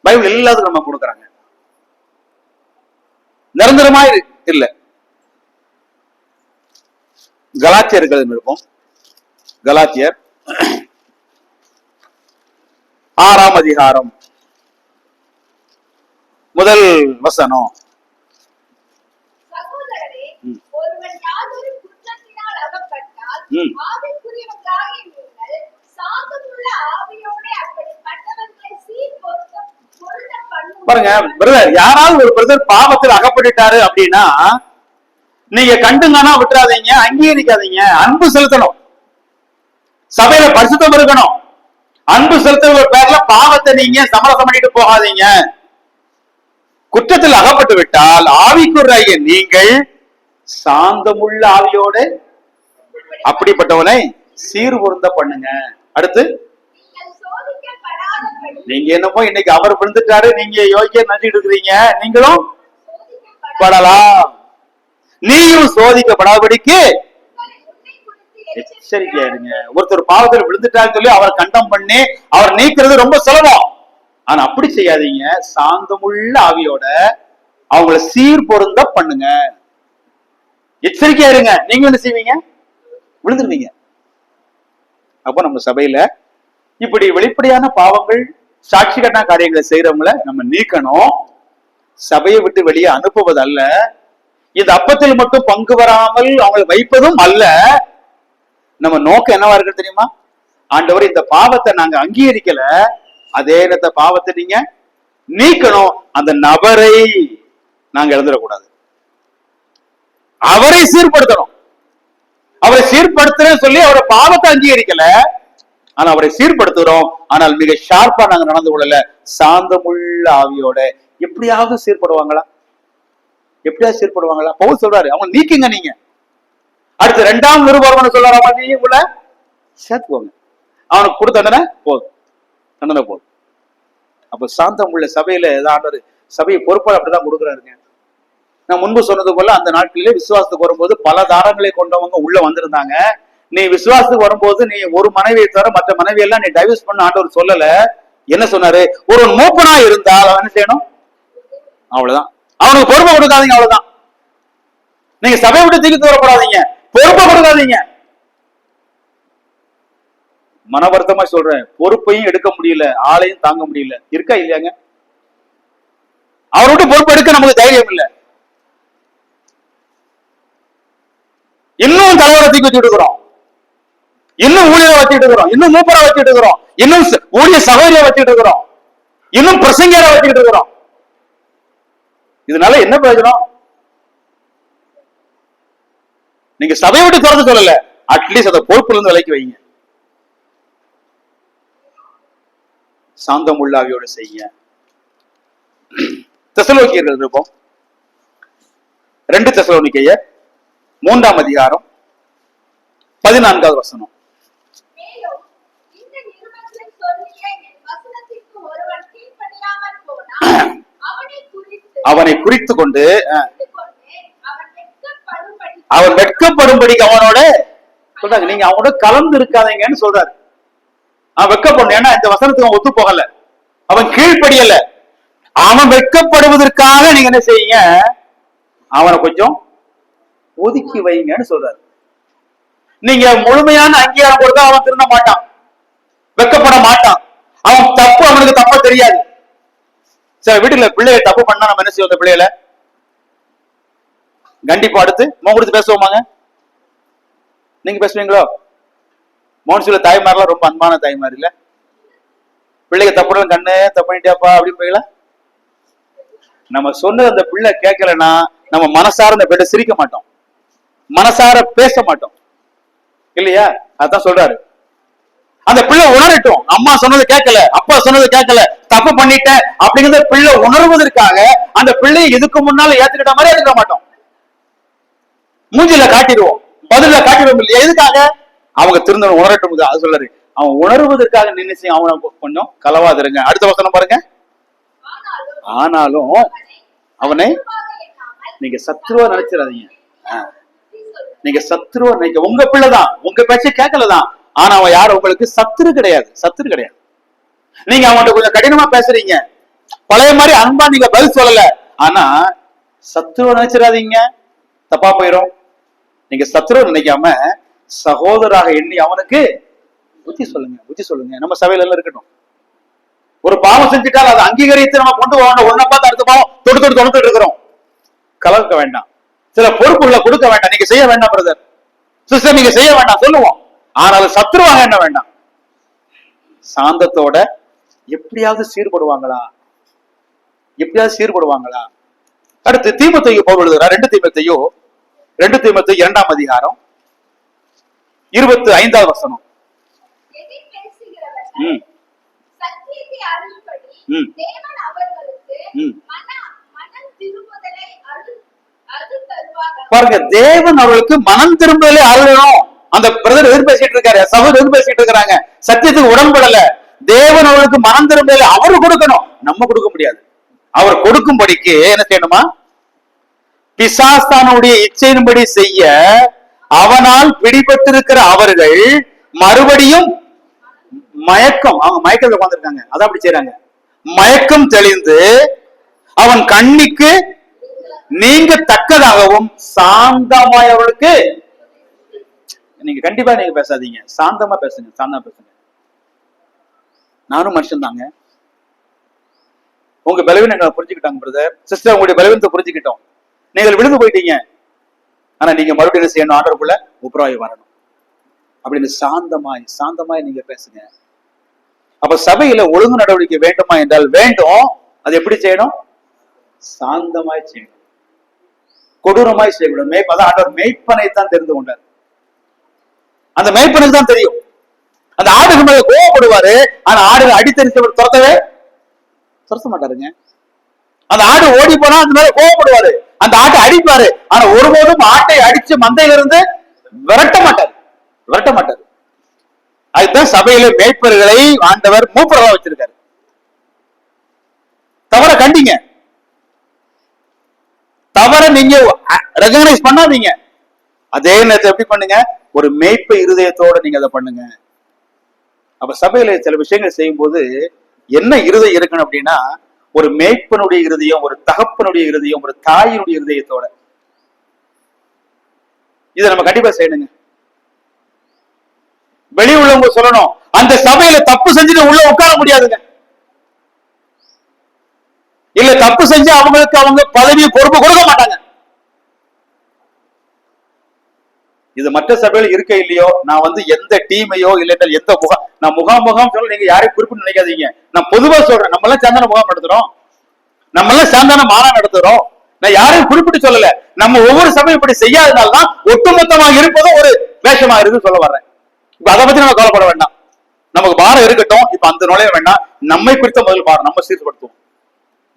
S1: பைபிள் எல்லாத்துக்கும் நம்ம கொடுக்குறாங்க, நிரந்தரமா இல்ல. கலாத்தியர்கள் இருப்போம். கலாத்தியர் 6ஆம் அதிகாரம் முதல் வசனம். பாருங்க பிரதர், யாராவது ஒரு பிரதர் பாவத்தில் அகப்பட்டுட்டாரு அப்படின்னா நீங்க கண்டுங்கன்னா விட்டுறாதீங்க, அங்கீகரிக்காதீங்க. அன்பு செலுத்தணும், சபையில பரிசுத்தம் இருக்கணும். அன்பு செலுத்துற பேர்ல பாவத்தை நீங்க சமரசம் பண்ணிட்டு போகாதீங்க. குற்றத்தில் அகப்பட்டு விட்டால் ஆவிக்குரிய நீங்கள் சாந்தமுள்ள ஆவியோடு அப்படிப்பட்டவனை சீர்பொருந்த பண்ணுங்க. அடுத்து, நீங்க என்னமோ இன்னைக்கு அவர் விழுந்துட்டாரு, நீங்க யோகிக்க நினைச்சிட்டு இருக்கிறீங்க, நீங்களும் படலாம். நீயும் சோதிக்கப்படாதபடிக்கு எச்சரிக்கையா இருங்க. ஒருத்தர் பாவத்தில் விழுந்துட்டான்னு சொல்லி அவரை கண்டம் பண்ணி அவர் நீக்கிறது ரொம்ப சுலபம். ஆனா அப்படி செய்யாதீங்க. சாந்தமுள்ள ஆவியோட அவங்கள சீர்பொருந்த பண்ணுங்க. எச்சரிக்கையா இருங்க. நீங்க என்ன செய்வீங்க? விழுந்துருவீங்க. அப்போ நம்ம சபையில இப்படி வெளிப்படையான பாவங்கள், சாட்சி கட்டண காரியங்களை செய்யறவங்களை நம்ம நீக்கணும். சபையை விட்டு வெளியே அனுப்புவது அல்ல. இந்த அப்பத்தில் மட்டும் பங்கு வராமல் அவங்களை வைப்பதும் அல்ல. நம்ம நோக்கம் என்னவா இருக்கு தெரியுமா? ஆண்டவர், இந்த பாவத்தை நாங்க அங்கீகரிக்கல, அதே பாவத்தை நீங்க நீக்கணும். அந்த நபரை நாங்க எழுந்துடக்கூடாது, அவரை சீர்படுத்தணும். அவரை சீர்படுத்துறேன்னு சொல்லி அவரை பாவத்தை அங்கீகரிக்கல, ஆனா அவரை சீர்படுத்துறோம். ஆனால் மிக ஷார்ப்பா நாங்க நடந்து கொள்ளல. சாந்தமுள்ள ஆவியோட எப்படியாவது சீர்படுவாங்களா? எப்படியாவது சீர்படுவாங்களா? பவுல் சொல்றாரு, அவங்க நீக்குங்க. நீங்க அடுத்து 2ஆம் நிருபம் சொல்றாரு, உள்ள சேர்த்துக்கோங்க. அவனுக்கு கொடுத்த தண்டனை போதும், தண்டனை போதும். அப்ப சாந்தம் உள்ள சபையில ஏதாவது சபையை பொறுப்பாளர் அப்படிதான் கொடுக்குறாருங்க. நான் முன்பு சொன்னது போல அந்த நாட்களிலே விசுவாசத்துக்கு வரும்போது பல தாரங்களை கொண்டவங்க உள்ள வந்திருந்தாங்க. நீ விசுவாசத்துக்கு வரும்போது நீ ஒரு மனைவியை தவிர மற்ற மனைவி எல்லாம் நீ டைவர்ஸ் பண்ண ஆண்டவர் சொல்லல. என்ன சொன்னாரு? ஒரு மூப்பனா இருந்தால் அவன் என்ன செய்யணும்? அவ்வளவுதான். அவனுக்கு பொறுப்பை கொடுக்காதீங்க, அவ்வளவுதான். நீங்க சபையை விட்டு தூக்கி தூரப்படாதீங்க, பொறுப்பை கொடுக்காதீங்க. மன வருத்தமா சொல்றேன், பொறுப்பையும் எடுக்க முடியல, ஆளையும் தாங்க முடியல. இருக்கா இல்லையாங்க? அவரோட பொறுப்பு எடுக்க நமக்கு தைரியம் இல்லை. இன்னும் தலைவரை தூக்கி வச்சுட்டு இருக்கிறோம், இன்னும் ஊழியரை வச்சுட்டு இருக்கிறோம், இன்னும் மூப்பரை வச்சுட்டு இருக்கிறோம், இன்னும் ஊழிய சகோதரியை வச்சுட்டு இருக்கிறோம், இன்னும் பிரசங்கரை வச்சுட்டு இருக்கிறோம். இதனால என்ன பிரயோஜனம்? நீங்க சபையை விட்டு திறந்து சொல்லல, அட்லீஸ்ட் அதை பொறுப்புல இருந்து விலைக்கு வைங்க. சாந்தம் உள்ளாவியோட செய்ய. தெசலோனிக்கேயர்கள் இருப்போம். 2 தெசலோனிக்கேயர் 3ஆம் அதிகாரம் 14வது வசனம். அவனை குறித்து கொண்டு அவன் வெட்கப்படும்படி அவனோட சொல்றாங்க. நீங்க அவனோட கலந்து இருக்காதீங்கன்னு சொல்றாரு. அவன் வெட்கப்படணும். ஏன்னா இந்த வசனத்துக்கு அவன் ஒத்து போகல, அவன் கீழ்ப்படியல. அவன் வெட்கப்படுவதற்காக நீங்க என்ன செய்யுங்க? அவனை கொஞ்சம் ஒதுக்கி வைங்கன்னு சொல்றாரு. நீங்க முழுமையான அங்கீகாரம் கொடுத்தா அவன் திருந்த மாட்டான், வெக்கப்பட மாட்டான். அவன் தப்பு அவனுக்கு தப்ப தெரியாது. சில வீட்டுல பிள்ளைய தப்பு பண்ணா நம்ம என்ன செய்வோம்? அந்த பிள்ளைகளை கண்டிப்பா அடுத்து மோன் கொடுத்து பேசுவோமாங்க? நீங்க பேசுவீங்களோ? மோன்சில தாய்மாரெல்லாம் ரொம்ப அன்பான தாய்மார் இல்ல? பிள்ளைங்க தப்பு கண்ணு தப்பு பண்ணிட்டியாப்பா அப்படின்னு நம்ம சொன்னது அந்த பிள்ளை கேட்கலன்னா நம்ம மனசார அந்த பிள்ளை சிரிக்க மாட்டோம், மனசார பேச மாட்டோம் இல்லையா? அதான் சொல்றாரு. அந்த பிள்ளை உணரட்டும், அம்மா சொன்னது கேட்கல, அப்பா சொன்னது கேட்கல, தப்பு பண்ணிட்டேன் அப்படிங்கறத பிள்ளை உணர்வதற்காக அந்த பிள்ளையை இதுக்கு முன்னால ஏத்துக்கிட்ட மாதிரி ஏத்துக்க மாட்டோம், மூஞ்சில காட்டிடுவோம், பதில காட்டிடுவோம் இல்லையா? எதுக்காக? அவங்க திருந்தணும், உணரட்டும். அது சொல்றாரு, அவன் உணர்வதற்காக நினைச்சு அவனை கொஞ்சம் கலவாதிருங்க. அடுத்த வசனம் பாருங்க. ஆனாலும் அவனை நீங்க சத்ருவா நினைச்சிடாதீங்க. நீங்க சத்ருவா நினைக்க, உங்க பிள்ளைதான், உங்க பேச்சை கேட்கலதான், ஆனா அவன் யாரும் உங்களுக்கு சத்துரு கிடையாது, சத்துரு கிடையாது. நீங்க அவன்கிட்ட கொஞ்சம் கடினமா பேசுறீங்க, பழைய மாதிரி அன்பா நீங்க பதில் சொல்லல, ஆனா சத்ருவா நினைச்சிடாதீங்க, தப்பா போயிடும். நீங்க சத்ருவ நினைக்காம சகோதராக எண்ணி அவனுக்கு புத்தி சொல்லுங்க, புத்தி சொல்லுங்க. நம்ம சபையில எல்லாம் இருக்கட்டும், ஒரு பாவம் செஞ்சுட்டால் அதை அங்கீகரித்து நம்ம கொண்டு போக, ஒன்ன பார்த்து அடுத்த பாவம் தொடுத்துட்டு இருக்கிறோம். கலக்க வேண்டாம், சில பொறுப்புகளை கொடுக்க வேண்டாம், நீங்க செய்ய வேண்டாம் பிரதர் சிஸ்டர், நீங்க செய்ய வேண்டாம் சொல்லுவோம். ஆனால் சத்ருவாக என்ன வேண்டாம், சாந்தத்தோட எப்படியாவது சீர்படுவாங்களா, எப்படியாவது சீர்படுவாங்களா. அடுத்து தீமோத்தேயு பவுல் எழுதுறார், 2 தீமோத்தேயு 2ஆம் அதிகாரம் 25வது வசனம். பாருங்க, தேவன் அவர்களுக்கு மனம் திரும்பலே அருளணும். அந்த பிரதர் எதிர்பேசிட்டு இருக்காரு, சகோதரர் எதிர்பேசிட்டு இருக்கிறாங்க, சத்தியத்துக்கு உடன்படல. தேவன் அவர்களுக்கு மனம் திரும்பலே அவரு கொடுக்கணும், நம்ம கொடுக்க முடியாது. அவர் கொடுக்கும்படிக்கு என்ன செய்யணுமா? பிசாசானுடைய இச்சையின்படி செய்ய அவனால் பிடிபட்டிருக்கிற அவர்கள் மறுபடியும் மயக்கம், அவங்க மயக்கத்தில் உட்கார்ந்திருக்காங்க, அதான் அப்படி செய்யறாங்க. மயக்கம் தெளிந்து அவன் கண்ணிக்கு நீங்க தக்கதாகவும் சாந்தமாய் அவர்களுக்கு, நீங்க கண்டிப்பா நீங்க பேசாதீங்க, சாந்தமா பேசுங்க, சாந்தமா பேசுங்க. நானும் மனுஷன் தாங்க, உங்க பலவீனங்களை புரிஞ்சுக்கிட்டாங்க பிரதர் சிஸ்டர், உங்களுடைய பலவீனத்தை புரிஞ்சுக்கிட்டோம், நீங்கள் விழுந்து போயிட்டீங்க, ஆனா நீங்க மறுபடியும் என்ன செய்யணும்? ஆண்டவருக்குள்ள ஒப்புரவாகி வரணும் அப்படின்னு சாந்தமாய் சாந்தமாய் நீங்க பேசுங்க. அப்ப சபையில ஒழுங்கு நடவடிக்கை வேண்டுமா என்றால் வேண்டும். அது எப்படி செய்யணும்? சாந்தமாய் செய்யணும், கொடூரமாய் செய்யக்கூடாது. அதான் ஆண்டவர் மேய்ப்பனை தான் தெரிந்து கொண்டார், அந்த மேய்ப்பனுக்கு தான் தெரியும். அந்த ஆடுகள் மேல கோவப்படுவாரு, ஆனா ஆடுகள் அடித்தரித்து துரத்த மாட்டாருங்க. அந்த ஆடு ஓடி போனா அந்த மேல கோவப்படுவாரு, அந்த ஆட்டை அடிப்பாரு, ஆனா ஒருபோதும் ஆட்டை அடிச்சு மந்தையில இருந்து விரட்ட மாட்டாரு. அதுதான் சபையில மேய்ப்பர்களை ஆண்டவர் மூப்பர்களா வச்சிருக்காரு. தவற கண்டிங்க, தவற நீங்க ரெகக்னைஸ் பண்ணாதீங்க. அதே நேரத்தை எப்படி பண்ணுங்க? ஒரு மேய்ப்ப இருதயத்தோட நீங்க அதை பண்ணுங்க. அப்ப சபையில சில விஷயங்கள் செய்யும் போது என்ன இருதயம் இருக்கணும் அப்படின்னா, ஒரு மேய்ப்பனுடைய இருதயம், ஒரு தகப்பனுடைய இருதயம், ஒரு தாயினுடைய இருதயத்தோட இதை நம்ம கண்டிப்பா செய்யணுங்க. வெளி உள்ளவங்க சொல்லணும், அந்த சபையில தப்பு செஞ்சுட்டு உள்ள உட்கார முடியாதுங்க. இல்ல தப்பு செஞ்சு அவங்களுக்கு அவங்க பதவியை பொறுப்பு கொடுக்க மாட்டாங்க. இது மற்ற சபையில இருக்க இல்லையோ, நான் எந்த டீமையோ இல்ல எந்த நான் முகாம் சொல்ல, நீங்க யாரையும் குறிப்பிட்டு நினைக்காதீங்க. நான் பொதுவா சொல்றேன், நம்ம எல்லாம் சாந்தான முகாம் நடத்துறோம், நம்ம எல்லாம் சாந்தான மாநாடு நடத்துறோம். நான் யாரையும் குறிப்பிட்டு சொல்லல. நம்ம ஒவ்வொரு சபையும் இப்படி செய்யாதனால்தான் ஒட்டுமொத்தமாக இருப்பதும் ஒரு வேஷமா இருக்குன்னு சொல்ல வர்றேன். இப்ப அதை பத்தி நம்ம கவலைப்பட வேண்டாம், நமக்கு பாரம் இருக்கட்டும். இப்ப அந்த நுழைய வேண்டாம், நம்மை குறித்த முதல் பாரம் நம்ம சீர்படுத்துவோம்.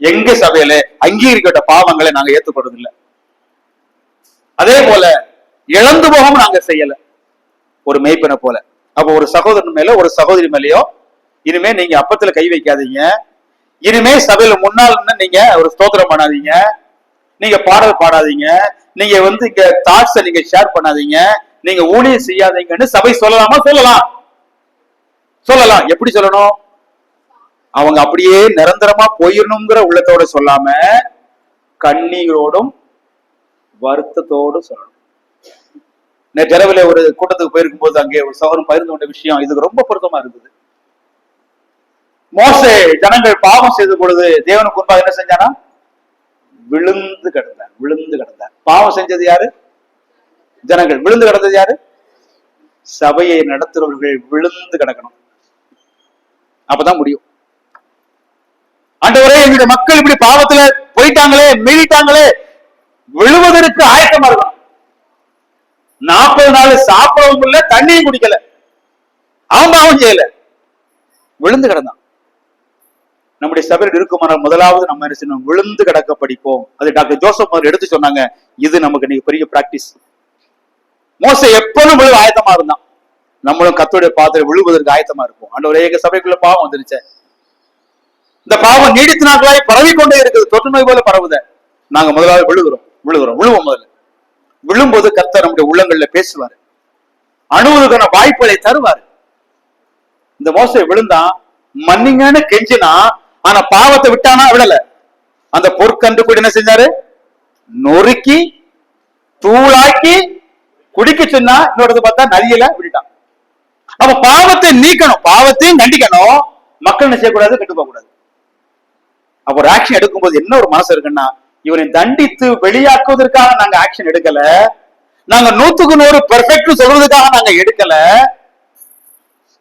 S1: எங்க சபையில அங்கீகரிக்கப்பட்ட பாவங்களை நாங்க ஏற்றுக்கொள்றது இல்லை. அதே போல இழந்து போகாம நாங்க செய்யல ஒரு மேய்ப்பனை போல. அப்ப ஒரு சகோதரன் மேல ஒரு சகோதரி மேலயோ இனிமே நீங்க அப்பத்துல கை வைக்காதீங்க. இனிமே சபையில முன்னாள் நீங்க ஒரு ஸ்தோத்திரம் பண்ணாதீங்க, நீங்க பாடல் பாடாதீங்க, நீங்க இங்க தாட்ஸை நீங்க ஷேர் பண்ணாதீங்க, நீங்க ஊழியம் செய்யாதீங்கன்னு சபை சொல்லலாமா? சொல்லலாம். எப்படி சொல்லணும்? அவங்க அப்படியே நிரந்தரமா போயிடணுங்கிற உள்ளத்தோட சொல்லாம கண்ணீரோடும் வருத்தத்தோடு சொல்லணும். நேற்று இரவுல ஒரு கூட்டத்துக்கு போயிருக்கும் போது அங்கே ஒரு சகோதரன் பகிர்ந்து கொண்ட விஷயம் இதுக்கு ரொம்ப பொருத்தமா இருக்குது. மோசே ஜனங்கள் பாவம் செய்த பொழுது தேவனுக்கு முன்பாக என்ன செஞ்சானா? விழுந்து கிடந்தார். பாவம் செஞ்சது யாரு? ஜனங்கள். விழுந்து கிடந்தது யாரு? சபையை நடத்துறவர்கள் விழுந்து கிடக்கணும். அப்பதான் முடியும். ஆண்டவரே, எங்களுடைய மக்கள் இப்படி பாவத்துல போயிட்டாங்களே, மீறிட்டாங்களே, விழுவதற்கு ஆயத்தமா இருக்கணும். 40 நாள் சாப்பிடவும் இல்லை, தண்ணியும் குடிக்கல, அவன் பாவம் செய்யல, விழுந்து கிடந்தான். நம்முடைய சபையில் இருக்குமானால் முதலாவது நம்ம என்ன செய்யணும்? விழுந்து கிடக்க படிப்போம். அது டாக்டர் ஜோசப் அவர் எடுத்து சொன்னாங்க. இது நமக்கு இன்னைக்கு பெரிய பிராக்டிஸ். மோசே எப்பொழுதும் விழுவ ஆயத்தமா இருந்தான். நம்மளும் கர்த்தருடைய பாதத்தில் விழுவதற்கு ஆயத்தமா இருப்போம். ஆண்டவரே, எங்க சபைக்குள்ள பாவம் வந்துருச்சு, இந்த பாவம் நீடித்த நாட்களாய் பரவிக்கொண்டே இருக்குது, தொற்று நோய் போல பரவுத. நாங்க முதலாவது விழுவோம். முதல்ல விழும்போது கர்த்தர் நம்முடைய உள்ளங்கள்ல பேசுவாரு, அணுவதுக்கான வாய்ப்புகளை தருவாரு. இந்த மோசே விழுந்தான், மன்னிங்கன்னு கெஞ்சினா, ஆனா பாவத்தை விட்டானா? விடல. அந்த பொற்கன்று கூட என்ன செஞ்சாரு? நொறுக்கி தூளாக்கி குடிக்க சொன்னா, இன்னொரு பார்த்தா நதியில விட்டுட்டான். அப்ப பாவத்தை நீக்கணும், பாவத்தையும் கண்டிக்கணும், மக்கள் என்ன செய்யக்கூடாது? கெட்டு போக கூடாது. அப்ப ஒரு ஆக்ஷன் எடுக்கும்போது என்ன ஒரு மனசு இருக்குன்னா, இவனை தண்டித்து வெளியாக்குவதற்காக நாங்க ஆக்ஷன் எடுக்கல, நாங்க 100க்கு 100 பெர்ஃபெக்ட் சொல்றதுக்காக நாங்க எடுக்கல.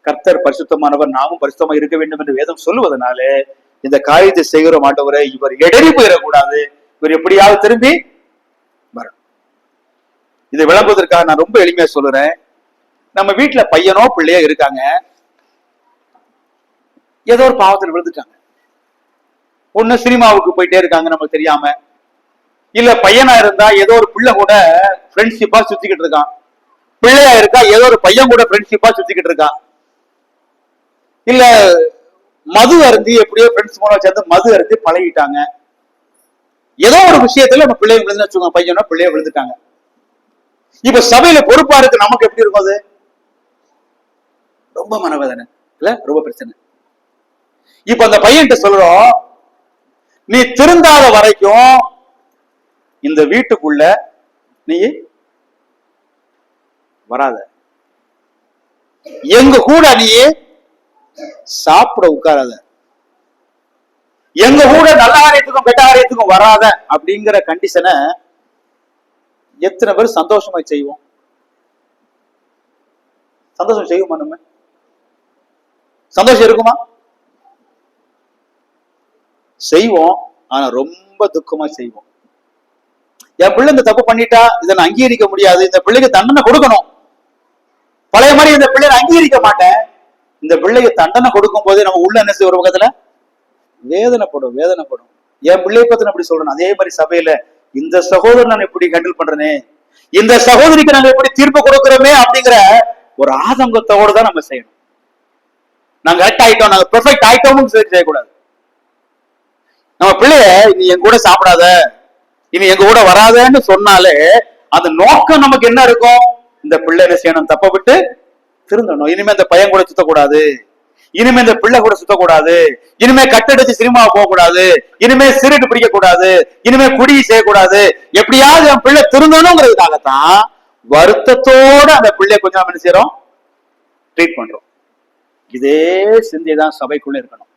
S1: கர்த்தர் பரிசுத்தமானவர், நாமும் பரிசுத்தமா இருக்க வேண்டும் என்று வேதம் சொல்லுவதனால இந்த காரியத்தை செய்கிற மாட்டவரை இவர் இடறி போயிடக்கூடாது, இவர் எப்படியாவது திரும்பி வரணும். இதை விளம்புவதற்காக நான் ரொம்ப எளிமையா சொல்லுறேன். நம்ம வீட்டுல பையனோ பிள்ளையோ இருக்காங்க, ஏதோ ஒரு பாவத்தில் விழுந்துட்டாங்க. ஒண்ணு சினிமாவுக்கு போயிட்டே இருக்காங்க நமக்கு தெரியாம, இல்ல பையனா இருந்தா ஏதோ ஒரு பிள்ளை கூட ஃப்ரெண்ட்ஷிப்பா சுத்திக்கிட்டு இருக்கான், பிள்ளையா இருக்கா ஏதோ ஒரு பையன் கூட ஃப்ரெண்ட்ஷிப்பா சுத்திக்கிட்டு இருக்கான், இல்ல மது அருந்தி எப்படியோ ஃப்ரெண்ட்ஸ் மூலம் சேர்ந்து மது அருந்தி பழகிட்டாங்க. ஏதோ ஒரு விஷயத்துல நம்ம பிள்ளைங்க விழுந்து வச்சுக்கோங்க, பையனோ பிள்ளைய விழுந்துட்டாங்க. இப்ப சபையில பொறுப்பா இருக்கு, நமக்கு எப்படி இருக்கும்? அது ரொம்ப மனவேதனை இல்ல, ரொம்ப பிரச்சனை. இப்ப அந்த பையன்கிட்ட சொல்றோம், நீ திருந்தாத வரைக்கும் இந்த வீட்டுக்குள்ள நீ வராத, எங்க கூட நீ சாப்பிட உட்காராத, எங்க கூட நல்ல காரியத்துக்கும் கெட்ட காரியத்துக்கும் வராத அப்படிங்கிற கண்டிஷனை எத்தனை பேர் சந்தோஷமா செய்வோம்? சந்தோஷம் செய்வோமா? நம்ம சந்தோஷம் இருக்குமா? செய்வோம், ஆனா ரொம்ப துக்கமா செய்வோம். என் பிள்ளை இந்த தப்பு பண்ணிட்டா இதை நான் அங்கீகரிக்க முடியாது, இந்த பிள்ளைக்கு தண்டனை கொடுக்கணும். பழைய மாதிரி இந்த பிள்ளையை அங்கீகரிக்க மாட்டேன். இந்த பிள்ளைக்கு தண்டனை கொடுக்கும் போது நம்ம உள்ள என்ன செய்ய, ஒரு பக்கத்துல வேதனைப்படும். என் பிள்ளைய பத்தி நான் அப்படி சொல்றேன். அதே மாதிரி சபையில இந்த சகோதரன் நான் எப்படி ஹேண்டில் பண்றேனே, இந்த சகோதரிக்கு நாங்க எப்படி தீர்ப்பு கொடுக்கிறோமே அப்படிங்கிற ஒரு ஆதங்கத்தோடு தான் நம்ம செய்யணும். நாங்க கரெக்ட் ஆயிட்டோம், நாங்க பெர்ஃபெக்ட் ஆயிட்டோம்னு செய்யக்கூடாது. நம்ம பிள்ளைய நீ என் கூட சாப்பிடாத, இனி எங்க கூட வராதன்னு சொன்னாலே அந்த நோக்கம் நமக்கு என்ன இருக்கும்? இந்த பிள்ளை என்ன செய்யணும்? தப்ப விட்டு திருந்தணும். இனிமே இந்த பையன் கூட சுத்தக்கூடாது, இனிமே இந்த பிள்ளை கூட சுத்தக்கூடாது, இனிமே கட்டடிச்சு சினிமா போக கூடாது, இனிமே சிகரெட் பிடிக்க கூடாது, இனிமே குடி செய்யக்கூடாது, எப்படியாவது என் பிள்ளை திருந்தணுங்கிறதுக்காகத்தான் வருத்தத்தோட அந்த பிள்ளைய கொஞ்சம் என்ன செய்யறோம்? ட்ரீட் பண்றோம். இதே சிந்தை தான் சபைக்குள்ள இருக்கணும்.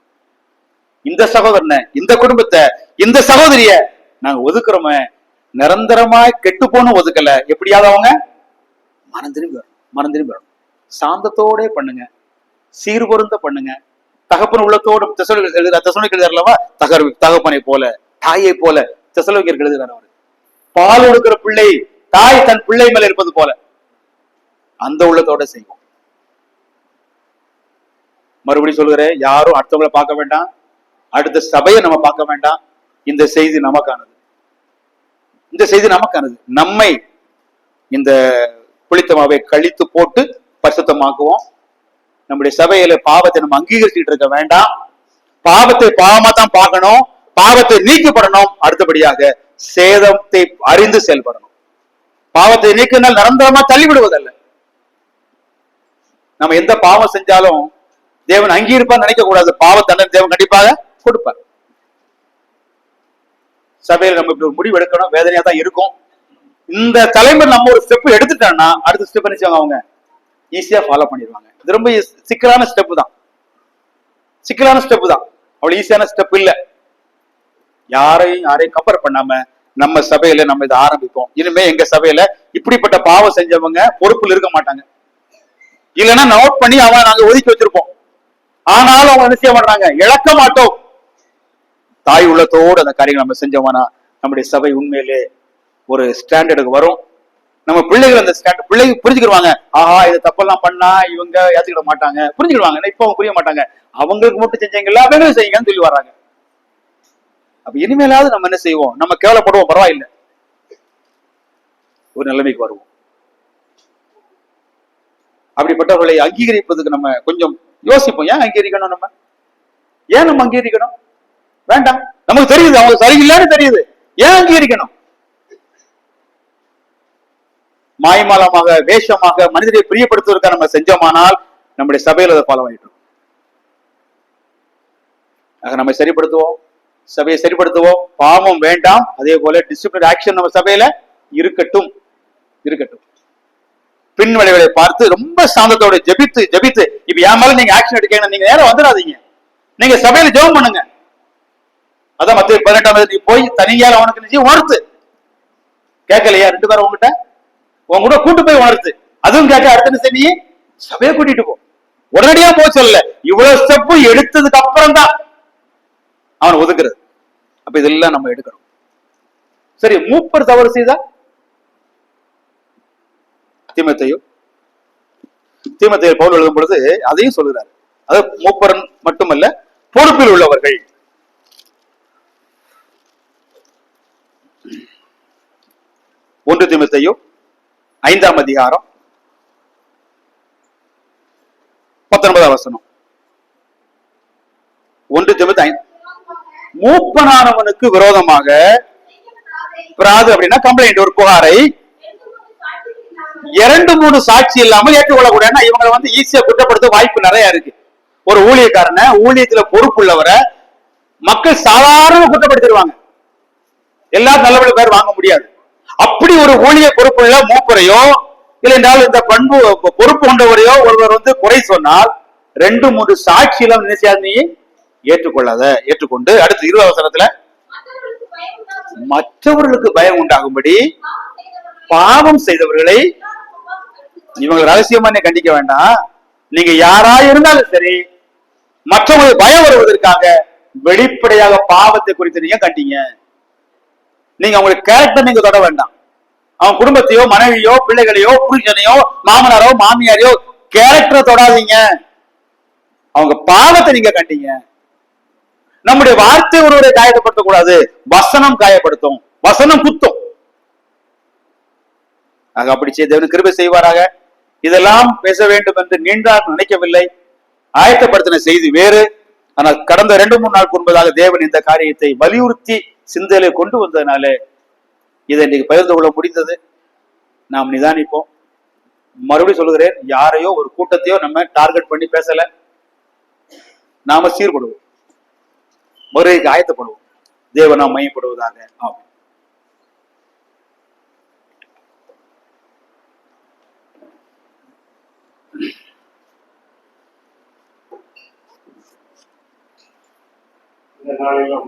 S1: இந்த சகோதரனை, இந்த குடும்பத்தை, இந்த சகோதரிய நாங்க ஒதுக்குறோமே, நிரந்தரமாய் கெட்டு போன ஒதுக்கல, எப்படியாவது அவங்க மனம் திரும்பி வரணும். சாந்தத்தோட பண்ணுங்க, சீர்பொருந்த பண்ணுங்க. தகப்பன் உள்ளத்தோடு தெசலோனிக்கேயர் எழுதுறல்லவா, தகப்பனை போல தாயை போல தெசலோனிக்கேயர் எழுதுறார். அவரு பால் கொடுக்கிற பிள்ளை தாய் தன் பிள்ளை மேல இருப்பது போல அந்த உள்ளத்தோட செய்வோம். மறுபடியும் சொல்கிறேன், யாரும் அடுத்தவங்களை பார்க்க வேண்டாம், அடுத்த சபையை நம்ம பார்க்க வேண்டாம். இந்த செய்தி நமக்கானது. நம்மை இந்த புளித்தமாவை கழித்து போட்டு பரிசுத்தமாக்குவோம். நம்முடைய சபையில பாவத்தை நம்ம அங்கீகரிச்சுட்டு இருக்க வேண்டாம். பாவத்தை பாவமா தான் பார்க்கணும், பாவத்தை நீக்கப்படணும். அடுத்தபடியாக சேதத்தை அறிந்து செயல்படணும். பாவத்தை நீக்கினால் நிரந்தரமா தள்ளிவிடுவதல்ல. நம்ம எந்த பாவம் செஞ்சாலும் தேவன் அங்கீகரிப்பான்னு நினைக்க கூடாது. பாவத்தண்டனை தேவன் கண்டிப்பாக கொடுப்பார். சபையில நம்ம இப்படி ஒரு முடிவு எடுக்கணும். வேதனையா தான் இருக்கும். இந்த தலைமுறை நம்ம ஒரு ஸ்டெப் எடுத்துட்டோம்னா அடுத்த ஸ்டெப் நினைச்சாங்க அவங்க ஈஸியா ஃபாலோ பண்ணிடுவாங்க. இது ரொம்ப சிக்கலான ஸ்டெப் தான், சிக்கலான ஸ்டெப் தான், அவ்வளவு ஈஸியான ஸ்டெப் இல்ல. யாரையும் கம்பேர் பண்ணாம நம்ம சபையில நம்ம இதை ஆரம்பிப்போம். இனிமே எங்க சபையில இப்படிப்பட்ட பாவம் செஞ்சவங்க பொறுப்புல இருக்க மாட்டாங்க. இல்லைன்னா நோட் பண்ணி அவன் நாங்க ஒதுக்கி வச்சிருப்போம். ஆனாலும் அவங்க என்ன செய்ய மாட்டாங்க, இழக்க மாட்டோம். தாய் உள்ளத்தோடு அந்த காரியங்கள் நம்ம செஞ்சோம்னா நம்முடைய சபை உண்மையிலே ஒரு ஸ்டாண்டர்டுக்கு வரும். நம்ம பிள்ளைகள் அந்த ஸ்டாண்டர்ட் பிள்ளைங்க புரிஞ்சுக்கிடுவாங்க. ஆஹா, இதை தப்பெல்லாம் பண்ணா இவங்க ஏத்துக்கிட மாட்டாங்க, புரிஞ்சுக்கிடுவாங்க. இப்ப அவங்க புரிய மாட்டாங்க, அவங்களுக்கு மட்டும் செஞ்சீங்களா அவங்களும் செய்யுங்கன்னு சொல்லி வர்றாங்க. அப்ப இனிமேலாவது நம்ம என்ன செய்வோம், நம்ம கேவலப்படுவோம், பரவாயில்லை, ஒரு நிலைமைக்கு வருவோம். அப்படிப்பட்டவர்களை அங்கீகரிப்பதுக்கு நம்ம கொஞ்சம் யோசிப்போம். ஏன் அங்கீகரிக்கணும், ஏன் நம்ம அங்கீகரிக்கணும்? வேண்டாம், நமக்கு தெரியுது அவங்க சரியில்லைன்னு தெரியுது, ஏன் அங்கீகரிக்கணும்? மாய்மாலமாக வேஷமாக மனிதரை பிரியப்படுத்துவதற்காக நம்ம செஞ்சோமானால் நம்முடைய சபையில அதை ஃபாலோ ஆயிட்டோம். நம்ம சரிப்படுத்துவோம், சபையை சரிப்படுத்துவோம். பாவம் வேண்டாம், அதே போல டிசிப்ளின் ஆக்ஷன் நம்ம சபையில இருக்கட்டும். பின் விளைவுகளை பார்த்து ரொம்ப சாந்தத்தோட ஜெபித்து இப்ப என் மேல நீங்க ஆக்ஷன் எடுக்கணும், நீங்க நேரம் வந்துடாதீங்க, நீங்க சபையில ஜெபம் பண்ணுங்க. அதான் மத்திய 18 போய் தனியார் அவனுக்கு உணர்த்து. கேட்கலையா? 2 பேரும் உங்ககிட்ட உங்க கூட கூட்டு போய் உணர்த்து. அதுவும் கேட்க அடுத்த சரி சபையை கூட்டிட்டு போ. உடனடியா போக சொல்லல, இவ்வளவு ஸ்டெப் எடுத்ததுக்கு அப்புறம் தான் அவன் ஒதுக்குறது. அப்ப இதெல்லாம் நம்ம எடுக்கணும். சரி, மூப்பர் தவறு செய்தா தீமோத்தேயு பவுல் எழுதும் பொழுது அதையும் சொல்லுறாரு. அது மூப்பர் மட்டுமல்ல, பொறுப்பில் உள்ளவர்கள். 1 தீமோத்தேயு 5ஆம் அதிகாரம் 19ஆம் வசனம். 1 தீமோத்தேயு மூப்பனானவனுக்கு விரோதமாக பிராது அப்படின்னா கம்ப்ளைண்ட், ஒரு புகாரை 2-3 சாட்சி இல்லாமல் ஏற்றுக்கொள்ளக்கூடாதுன்னா இவங்களை ஈஸியா குற்றப்படுத்த வாய்ப்பு நிறைய இருக்கு. ஒரு ஊழியக்காரனை, ஊழியத்துல பொறுப்புள்ளவரை மக்கள் சாதாரண குற்றப்படுத்திடுவாங்க, எல்லாரும் நல்லபடி பேர் வாங்க முடியாது. அப்படி ஒரு ஊழிய பொறுப்புள்ள மூப்பரையோ இல்லைன்றால் இந்த பண்பு பொறுப்பு கொண்டவரையோ ஒருவர் குறை சொன்னால் 2-3 சாட்சி எல்லாம் நினைச்சாது நீ ஏற்றுக்கொண்டு அடுத்து 20 வசனத்துல மற்றவர்களுக்கு பயம் உண்டாகும்படி பாவம் செய்தவர்களை இவங்க ரகசியமா கண்டிக்க வேண்டாம். நீங்க யாரா இருந்தாலும் சரி, மற்றவங்களுக்கு பயம் வருவதற்காக வெளிப்படையாக பாவத்தை குறித்து நீங்க கண்டிங்க. நீங்க அவங்களுக்கு கேரக்டர் நீங்க தொட வேண்டாம். அவன் குடும்பத்தையோ மனைவியோ பிள்ளைகளையோ புருஷனையோ மாமனாரோ மாமியாரையோ கேரக்டரை தொடாதீங்க, அவங்க பாவத்தை நீங்க கண்டீங்க. நம்முடைய வார்த்தை ஒருவரை காயப்படுத்தக் கூடாது, வசனம் காயப்படுத்தும், வசனம் குத்தும். அப்படி செய்தவன் கிருபை செய்வாராக. இதெல்லாம் பேச வேண்டும் என்று நீண்டால் நினைக்கவில்லை. ஆயத்தப்படுத்தின செய்தி வேறு. ஆனால் கடந்த 2-3 நாள் முன்பதாக தேவன் இந்த காரியத்தை வலியுறுத்தி சிந்தையில கொண்டு வந்ததுனால இதை இன்னைக்கு பகிர்ந்து கொள்ள முடிந்தது. நாம் நிதானிப்போம். மறுபடியும் சொல்லுகிறேன், யாரையோ ஒரு கூட்டத்தையோ நம்ம டார்கெட் பண்ணி பேசல. நாம சீர்படுவோம், முறைக்கு ஆயத்தப்படுவோம், தேவனா மையப்படுவதாக. ஆமாம்.
S2: இந்த நாளிலும்